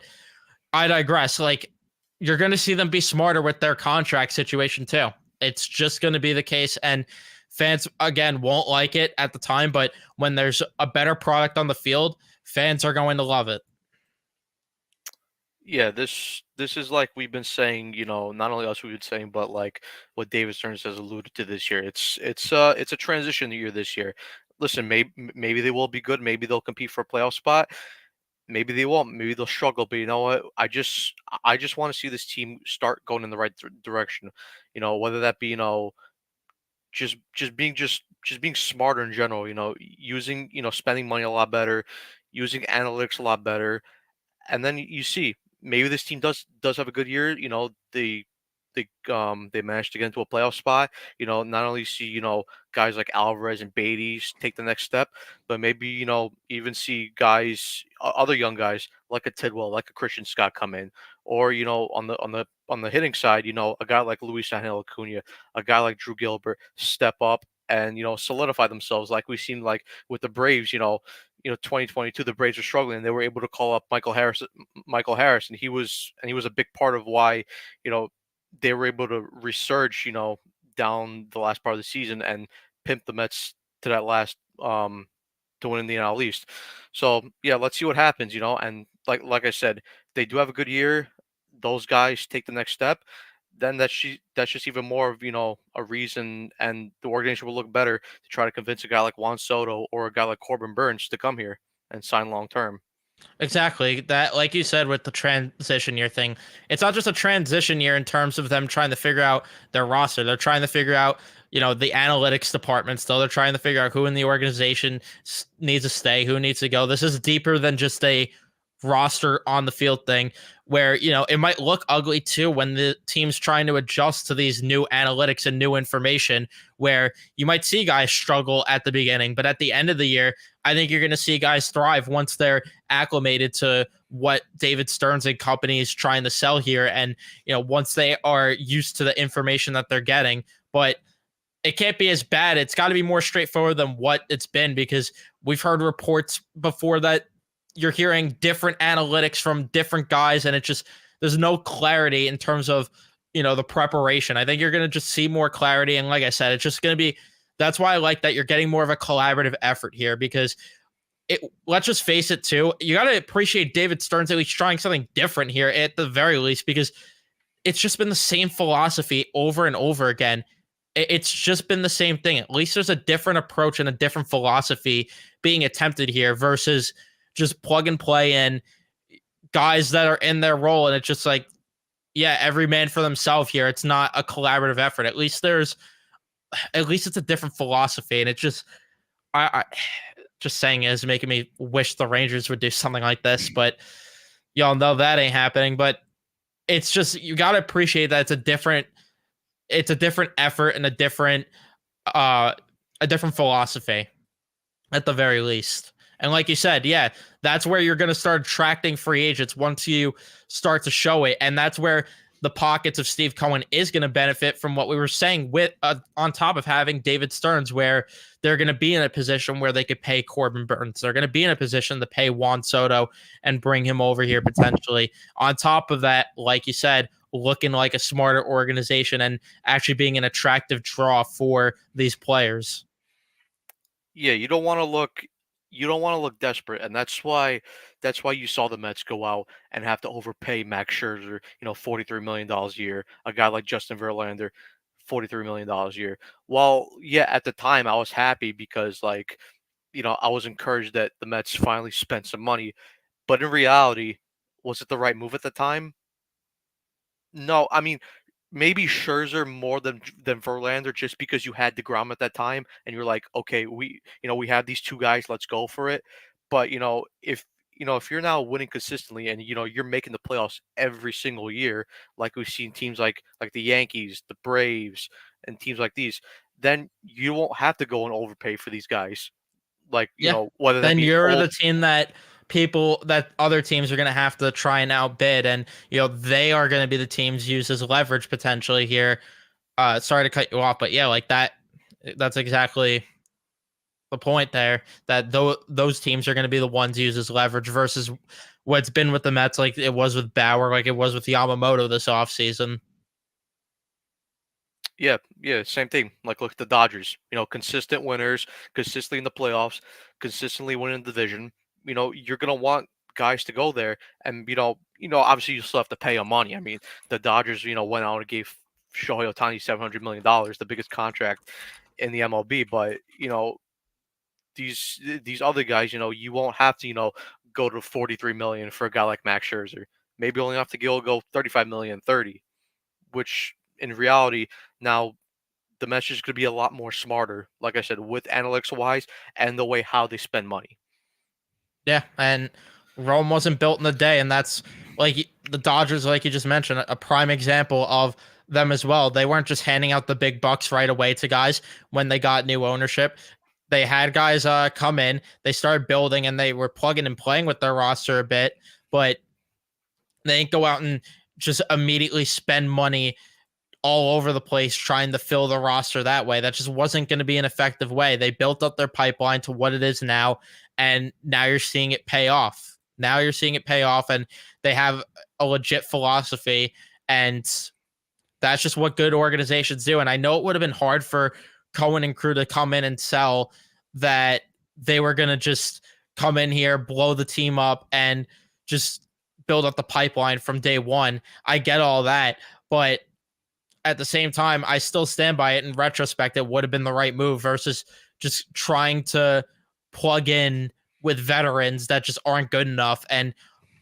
I digress. Like, you're going to see them be smarter with their contract situation too. It's just going to be the case, and fans again won't like it at the time. But when there's a better product on the field, fans are going to love it. Yeah, this is like we've been saying, not only us we've been saying, but like what David Stearns has alluded to this year. It's a transition year this year. Listen, maybe they will be good, maybe they'll compete for a playoff spot, maybe they won't, maybe they'll struggle. But you know what? I just want to see this team start going in the right direction. Whether that be just being smarter in general. Using spending money a lot better, using analytics a lot better, and then you see maybe this team does have a good year. They managed to get into a playoff spot. Not only see guys like Alvarez and Beatty take the next step, but maybe even see guys, other young guys like a Tidwell, like a Christian Scott come in, or on the hitting side, a guy like Luis Angel Acuna, a guy like Drew Gilbert step up and solidify themselves like we've seen like with the Braves. 2022, the Braves were struggling, and they were able to call up Michael Harris, and he was a big part of why you know they were able to resurge, down the last part of the season and pimp the Mets to that last to winning the NL East. So yeah, let's see what happens, and like I said, they do have a good year. Those guys take the next step, then that's just even more of a reason, and the organization will look better to try to convince a guy like Juan Soto or a guy like Corbin Burns to come here and sign long term. Exactly. That, like you said, with the transition year thing, it's not just a transition year in terms of them trying to figure out their roster. They're trying to figure out, the analytics department still. They're trying to figure out who in the organization needs to stay, who needs to go. This is deeper than just a roster on the field thing where, it might look ugly too when the team's trying to adjust to these new analytics and new information where you might see guys struggle at the beginning, but at the end of the year, I think you're going to see guys thrive once they're acclimated to what David Stearns and company is trying to sell here. And, once they are used to the information that they're getting, but it can't be as bad. It's got to be more straightforward than what it's been because we've heard reports before that you're hearing different analytics from different guys, and there's no clarity in terms of the preparation. I think you're going to just see more clarity, and like I said, it's just going to be. That's why I like that you're getting more of a collaborative effort here because let's just face it too. You got to appreciate David Stearns at least trying something different here at the very least because it's just been the same philosophy over and over again. It's just been the same thing. At least there's a different approach and a different philosophy being attempted here versus just plug and play in guys that are in their role. And it's just like, yeah, every man for themselves here. It's not a collaborative effort. At least it's a different philosophy. And it just, I just saying it is making me wish the Rangers would do something like this, but y'all know that ain't happening. But it's just, you got to appreciate that it's a different effort and a different philosophy at the very least. And like you said, yeah, that's where you're going to start attracting free agents once you start to show it. And that's where the pockets of Steve Cohen is going to benefit from what we were saying with on top of having David Stearns, where they're going to be in a position where they could pay Corbin Burns. They're going to be in a position to pay Juan Soto and bring him over here potentially. On top of that, like you said, looking like a smarter organization and actually being an attractive draw for these players. Yeah, you don't want to look desperate, and that's why you saw the Mets go out and have to overpay Max Scherzer, $43 million a year. A guy like Justin Verlander, $43 million a year. Well, yeah, at the time I was happy because I was encouraged that the Mets finally spent some money, but in reality, was it the right move at the time? No, I mean, maybe Scherzer more than Verlander, just because you had DeGrom at that time, and you're like, okay, we have these two guys, let's go for it. But if you're now winning consistently, and you're making the playoffs every single year, like we've seen teams like the Yankees, the Braves, and teams like these, then you won't have to go and overpay for these guys. Like Yeah. whether that Then be you're old. the team that other teams are going to have to try and outbid. And, they are going to be the teams used as leverage potentially here. Sorry to cut you off, but yeah, like that, that's exactly the point there that those teams are going to be the ones used as leverage versus what's been with the Mets, like it was with Bauer, like it was with Yamamoto this offseason. Yeah, yeah, same thing. Like look at the Dodgers. Consistent winners, consistently in the playoffs, consistently winning the division. You're gonna want guys to go there, and obviously you still have to pay them money. I mean, the Dodgers, went out and gave Shohei Ohtani $700 million, the biggest contract in the MLB. But these other guys, you won't have to, go to 43 million for a guy like Max Scherzer. Maybe only have to go 35 million, 30, which in reality now the message could be a lot more smarter, like I said, with analytics wise and the way how they spend money. Yeah, and Rome wasn't built in a day, and that's like the Dodgers, like you just mentioned, a prime example of them as well. They weren't just handing out the big bucks right away to guys when they got new ownership. They had guys come in, they started building, and they were plugging and playing with their roster a bit, but they didn't go out and just immediately spend money all over the place trying to fill the roster that way. That just wasn't going to be an effective way. They built up their pipeline to what it is now, and now you're seeing it pay off. Now you're seeing it pay off, and they have a legit philosophy, and that's just what good organizations do. And I know it would have been hard for Cohen and crew to come in and sell that they were going to just come in here, blow the team up, and just build up the pipeline from day one. I get all that, but at the same time, I still stand by it. In retrospect, it would have been the right move versus just trying to plug in with veterans that just aren't good enough and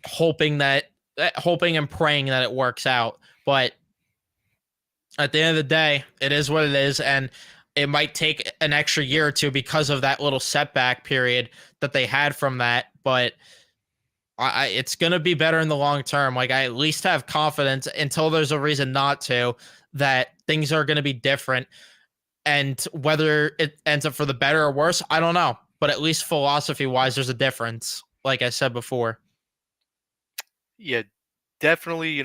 hoping and praying that it works out. But at the end of the day, it is what it is, and it might take an extra year or two because of that little setback period that they had from that. But it's going to be better in the long term. Like, I at least have confidence until there's a reason not to, that things are going to be different. And whether it ends up for the better or worse, I don't know. But at least philosophy wise, there's a difference. Like I said before. Yeah, definitely,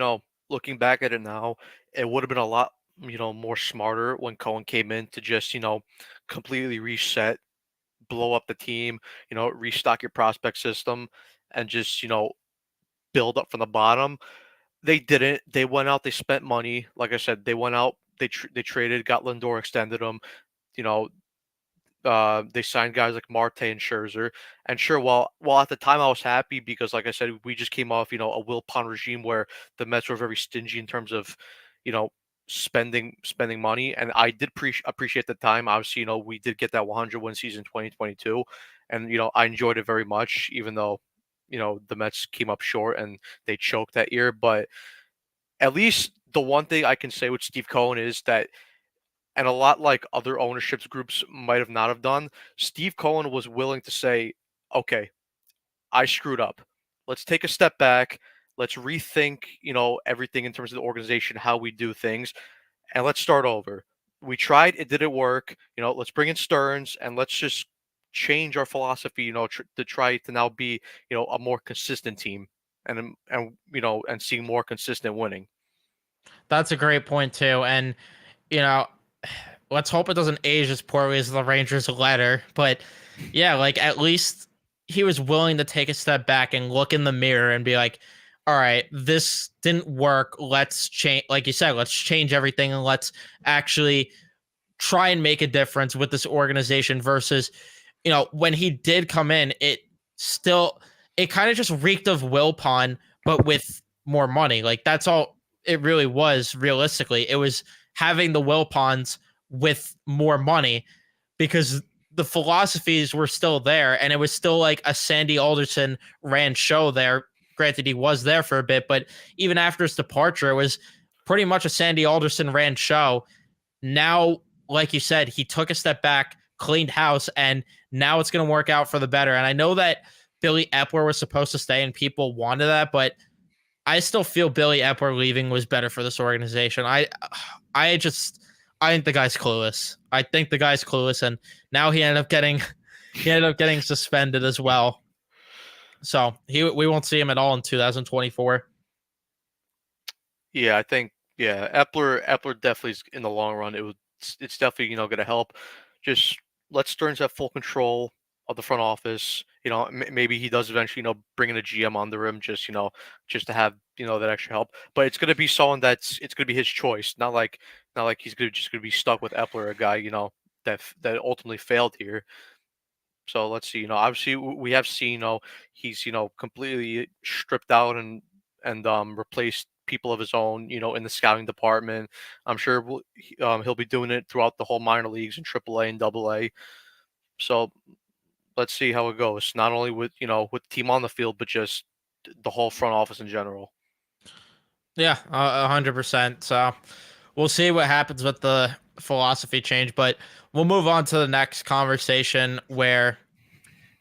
looking back at it now, it would have been a lot, more smarter when Cohen came in to just, completely reset, blow up the team, restock your prospect system and just, build up from the bottom. They didn't. They went out, they spent money. Like I said, they went out, they traded, got Lindor, extended them. You know, they signed guys like Marte and Scherzer. And sure, while at the time I was happy because, like I said, we just came off a Will Pond regime where the Mets were very stingy in terms of you know spending money, and I did appreciate the time. Obviously, we did get that 100 win season 2022, and I enjoyed it very much, even though the Mets came up short and they choked that year. But at least the one thing I can say with Steve Cohen is that, and a lot like other ownerships groups might have not have done, Steve Cohen was willing to say, okay, I screwed up. Let's take a step back. Let's rethink, everything in terms of the organization, how we do things, and let's start over. We tried, it didn't work. Let's bring in Stearns and let's just change our philosophy, to try to now be, a more consistent team and seeing more consistent winning. That's a great point too. And you know, let's hope it doesn't age as poorly as the Rangers letter. But yeah, like at least he was willing to take a step back and look in the mirror and be like, all right, this didn't work. Let's change, like you said, let's change everything and let's actually try and make a difference with this organization versus, when he did come in, still, it kind of just reeked of Wilpon, but with more money. Like that's all it really was realistically. It was having the Wilpons with more money because the philosophies were still there and it was still like a Sandy Alderson ran show there. Granted, he was there for a bit, but even after his departure, it was pretty much a Sandy Alderson ran show. Now, like you said, he took a step back, cleaned house, and now it's going to work out for the better. And I know that Billy Epler was supposed to stay and people wanted that, but I still feel Billy Epler leaving was better for this organization. I think the guy's clueless. I think the guy's clueless, and now he ended up getting suspended as well. So we won't see him at all in 2024. Yeah, I think Epler definitely is in the long run. It's definitely going to help. Just let Stearns have full control of the front office. Maybe he does eventually, bring in a GM under him, just to have that extra help. But it's gonna be someone it's gonna be his choice, not like he's just gonna be stuck with Epler, a guy that ultimately failed here. So let's see. Obviously we have seen he's completely stripped out and replaced people of his own in the scouting department. I'm sure he'll be doing it throughout the whole minor leagues in AAA and AA. So let's see how it goes. Not only with the team on the field, but just the whole front office in general. Yeah, 100%. So we'll see what happens with the philosophy change, but we'll move on to the next conversation where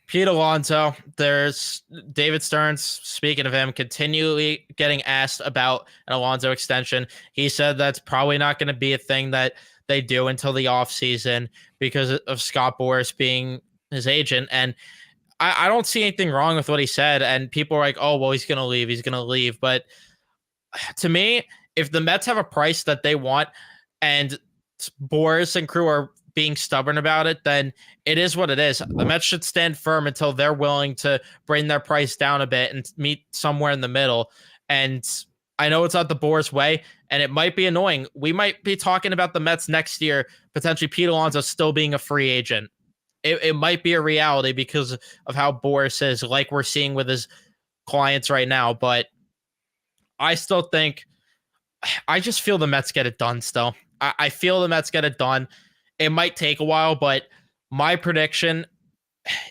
Pete Alonso, there's David Stearns, speaking of him, continually getting asked about an Alonso extension. He said that's probably not going to be a thing that they do until the offseason because of Scott Boras being his agent. And I don't see anything wrong with what he said. And people are like, oh, well, he's going to leave. He's going to leave. But to me, if the Mets have a price that they want and Boris and crew are being stubborn about it, then it is what it is. The Mets should stand firm until they're willing to bring their price down a bit and meet somewhere in the middle. And I know it's not the Boris way, and it might be annoying. We might be talking about the Mets next year, potentially Pete Alonso still being a free agent. It might be a reality because of how Boris is, like we're seeing with his clients right now. But I still think I just feel the Mets get it done still. I feel the Mets get it done. It might take a while, but my prediction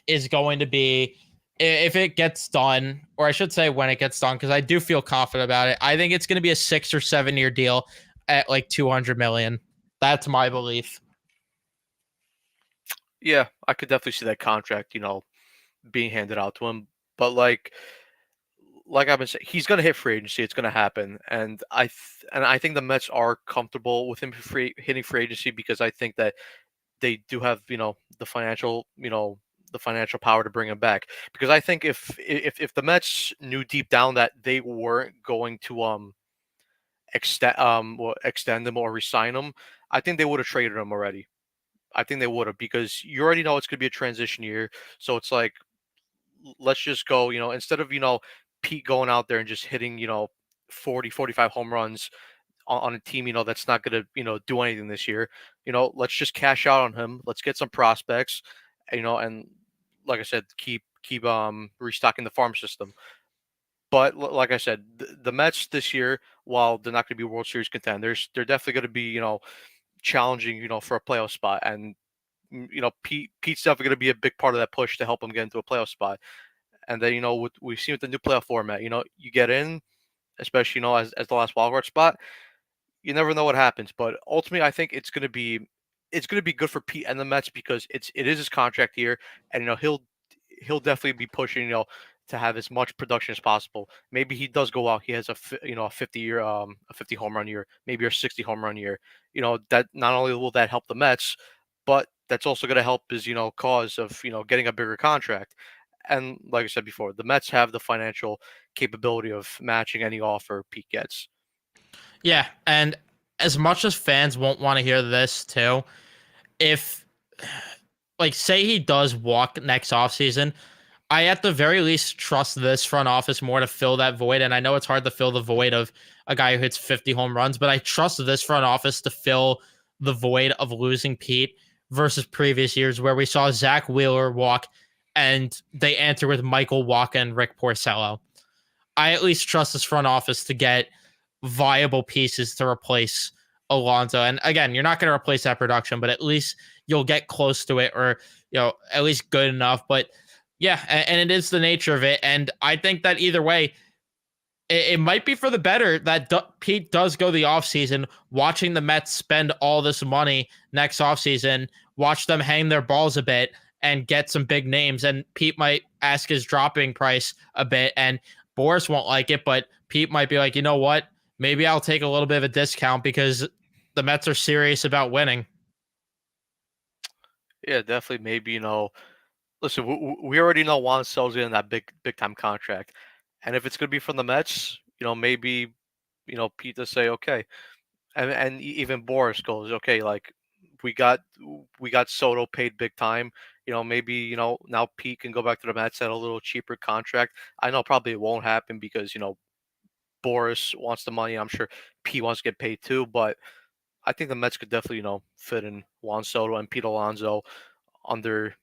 is going to be if it gets done, or I should say when it gets done, because I do feel confident about it. I think it's going to be a 6 or 7 year deal at like 200 million. That's my belief. Yeah, I could definitely see that contract, being handed out to him. But like I've been saying, he's gonna hit free agency. It's gonna happen, and I think the Mets are comfortable with him hitting free agency because I think that they do have the financial power to bring him back. Because I think if the Mets knew deep down that they weren't going to extend him or resign him, I think they would have traded him already. I think they would have because you already know it's going to be a transition year. So it's like let's just go, instead of Pete going out there and just hitting 40, 45 home runs on a team that's not going to do anything this year. Let's just cash out on him. Let's get some prospects, and like I said, keep restocking the farm system. But like I said, the Mets this year, while they're not going to be World Series contenders, they're definitely going to be challenging for a playoff spot. And Pete's definitely going to be a big part of that push to help them get into a playoff spot. And then we've seen with the new playoff format, you get in, especially as the last wildcard spot. You never know what happens, but ultimately, I think it's gonna be good for Pete and the Mets because it is his contract year, and he'll definitely be pushing to have as much production as possible. Maybe he does go out. He has a 50 home run year, maybe a 60 home run year. That not only will that help the Mets, but that's also going to help his cause of getting a bigger contract. And like I said before, the Mets have the financial capability of matching any offer Pete gets. Yeah, and as much as fans won't want to hear this too, if like say he does walk next offseason, I at the very least trust this front office more to fill that void. And I know it's hard to fill the void of a guy who hits 50 home runs, but I trust this front office to fill the void of losing Pete versus previous years where we saw Zach Wheeler walk and they answer with Michael Wacha and Rick Porcello. I at least trust this front office to get viable pieces to replace Alonso. And again, you're not going to replace that production, but at least you'll get close to it or, at least good enough. But yeah, and it is the nature of it. And I think that either way, it might be for the better that Pete does go the offseason, watching the Mets spend all this money next offseason, watch them hang their balls a bit and get some big names. And Pete might ask his dropping price a bit, and Boris won't like it, but Pete might be like, you know what? Maybe I'll take a little bit of a discount because the Mets are serious about winning. Yeah, definitely. Maybe listen, we already know Juan Soto's in that big time contract, and if it's gonna be from the Mets, maybe Pete does say okay, and even Boris goes okay, like we got Soto paid big time. Maybe now Pete can go back to the Mets at a little cheaper contract. I know probably it won't happen because Boris wants the money. I'm sure Pete wants to get paid too, but I think the Mets could definitely fit in Juan Soto and Pete Alonso under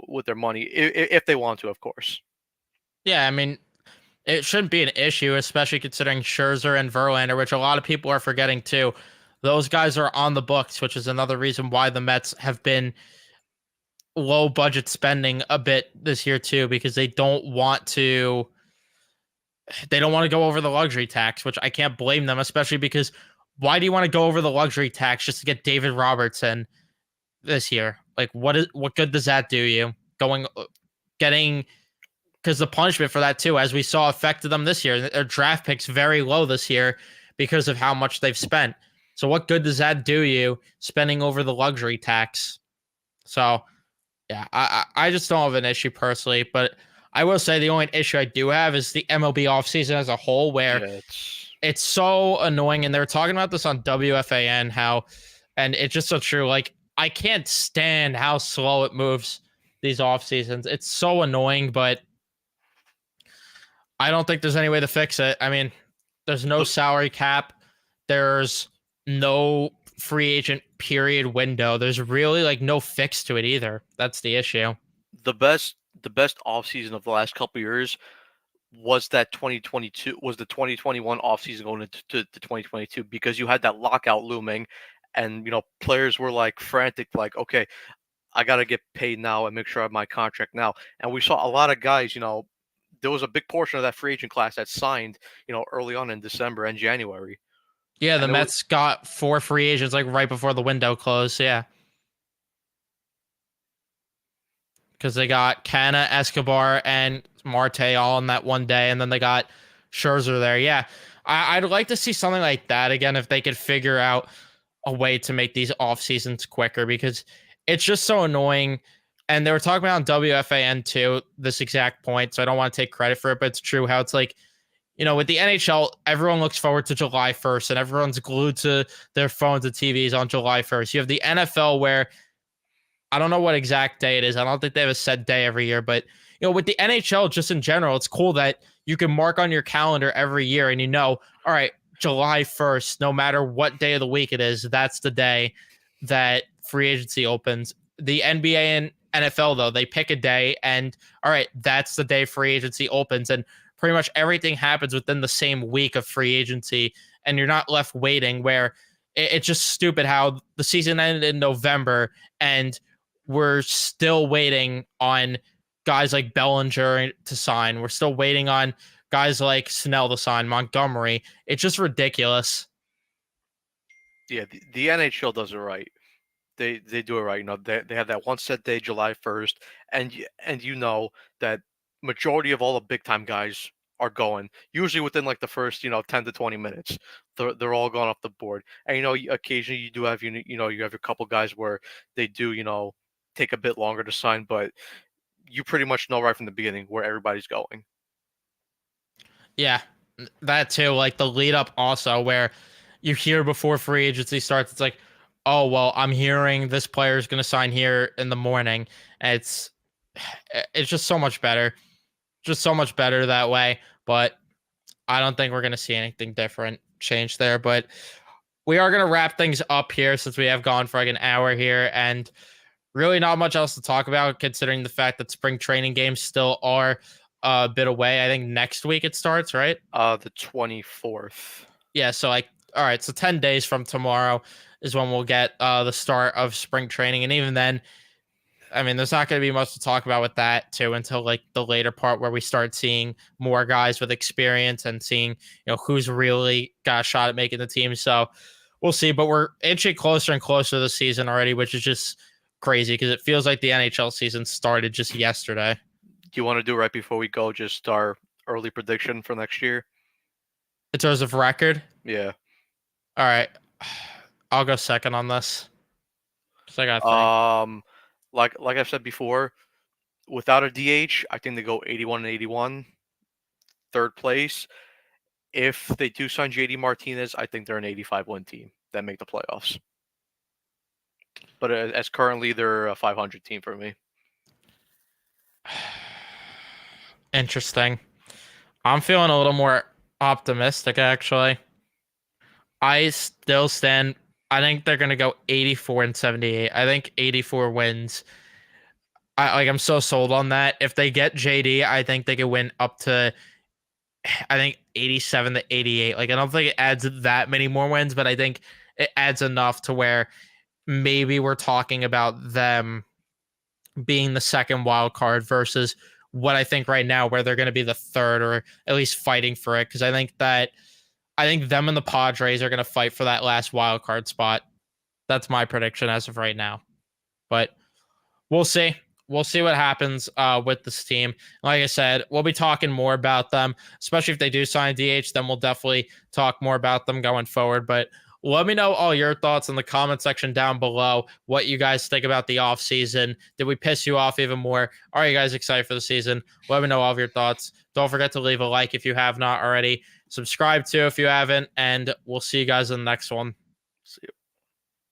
with their money if they want to, of course. Yeah, I mean, it shouldn't be an issue, especially considering Scherzer and Verlander, which a lot of people are forgetting too. Those guys are on the books, which is another reason why the Mets have been low budget spending a bit this year too, because they don't want to go over the luxury tax, which I can't blame them, especially because why do you want to go over the luxury tax just to get David Robertson this year? Like what good does that do you? Getting because the punishment for that too, as we saw, affected them this year. Their draft picks very low this year because of how much they've spent. So what good does that do you spending over the luxury tax? So yeah, I just don't have an issue personally, but I will say the only issue I do have is the MLB offseason as a whole, where Yeah, it's it's so annoying. And they were talking about this on WFAN, and it's just so true. Like, I can't stand how slow it moves these off seasons. It's so annoying, but I don't think there's any way to fix it. I mean, there's no the salary cap. There's no free agent period window. There's really like no fix to it either. That's the issue. the best the best offseason of the last couple years was that 2022 was the 2021 offseason going into to 2022 because you had that lockout looming, and players were like frantic, like, okay, I got to get paid now and make sure I have my contract now. And we saw a lot of guys, there was a big portion of that free agent class that signed, early on in December and January. Yeah, And the there were Mets got 4 free agents like right before the window closed. Yeah, because they got Canna, Escobar, and Marte all in that one day, and then they got Scherzer there. Yeah, I'd like to see something like that again if they could figure out a way to make these off seasons quicker, because it's just so annoying. And they were talking about on WFAN too, this exact point. So I don't want to take credit for it, but it's true how it's like, with the NHL, everyone looks forward to July 1st and everyone's glued to their phones and TVs on July 1st. You have the NFL where I don't know what exact day it is. I don't think they have a set day every year, but with the NHL just in general, it's cool that you can mark on your calendar every year and all right, July 1st, no matter what day of the week it is, that's the day that free agency opens. The NBA and NFL, though, they pick a day and all right, that's the day free agency opens. And pretty much everything happens within the same week of free agency. And you're not left waiting where it's just stupid how the season ended in November and we're still waiting on guys like Bellinger to sign. We're still waiting on guys like Snell to sign, Montgomery. It's just ridiculous. Yeah, the NHL does it right. They do it right. They have that one set day, July 1st, and that majority of all the big time guys are going. Usually within like the first 10 to 20 minutes, they're all gone off the board. And occasionally you do have you have a couple guys where they do take a bit longer to sign, but you pretty much know right from the beginning where everybody's going. Yeah, that too. Like the lead up also, where you hear before free agency starts, it's like, oh well, I'm hearing this player is going to sign here in the morning. And it's just so much better, just so much better that way. But I don't think we're going to see anything different change there. But we are going to wrap things up here since we have gone for like an hour here, and really not much else to talk about considering the fact that spring training games still are a bit away. I think next week it starts, right? The 24th. Yeah, so like all right, so 10 days from tomorrow is when we'll get the start of spring training. And even then, I mean, there's not going to be much to talk about with that too until like the later part where we start seeing more guys with experience and seeing, who's really got a shot at making the team. So we'll see, but we're inching closer and closer to the season already, which is just crazy because it feels like the NHL season started just yesterday. Do you want to do right before we go just our early prediction for next year? In terms of record, Yeah. all right, I'll go second on this. So I got to think. Like I've said before, without a DH, I think they go 81 and 81, third place. If they do sign JD Martinez, I think they're an 85 win team that make the playoffs. But as currently, they're a 500 team for me. Interesting. I'm feeling a little more optimistic, actually. I still stand. I think they're gonna go 84 and 78. I think 84 wins. I'm so sold on that. If they get JD, I think they could win up to I think 87 to 88. Like I don't think it adds that many more wins, but I think it adds enough to where maybe we're talking about them being the second wild card versus what I think right now, where they're going to be the third or at least fighting for it. Because I think them and the Padres are going to fight for that last wild card spot. That's my prediction as of right now. But we'll see. We'll see what happens with this team. Like I said, we'll be talking more about them, especially if they do sign DH. Then we'll definitely talk more about them going forward. But let me know all your thoughts in the comment section down below. What you guys think about the offseason. Did we piss you off even more? Are you guys excited for the season? Let me know all of your thoughts. Don't forget to leave a like if you have not already. Subscribe too if you haven't. And we'll see you guys in the next one. See you.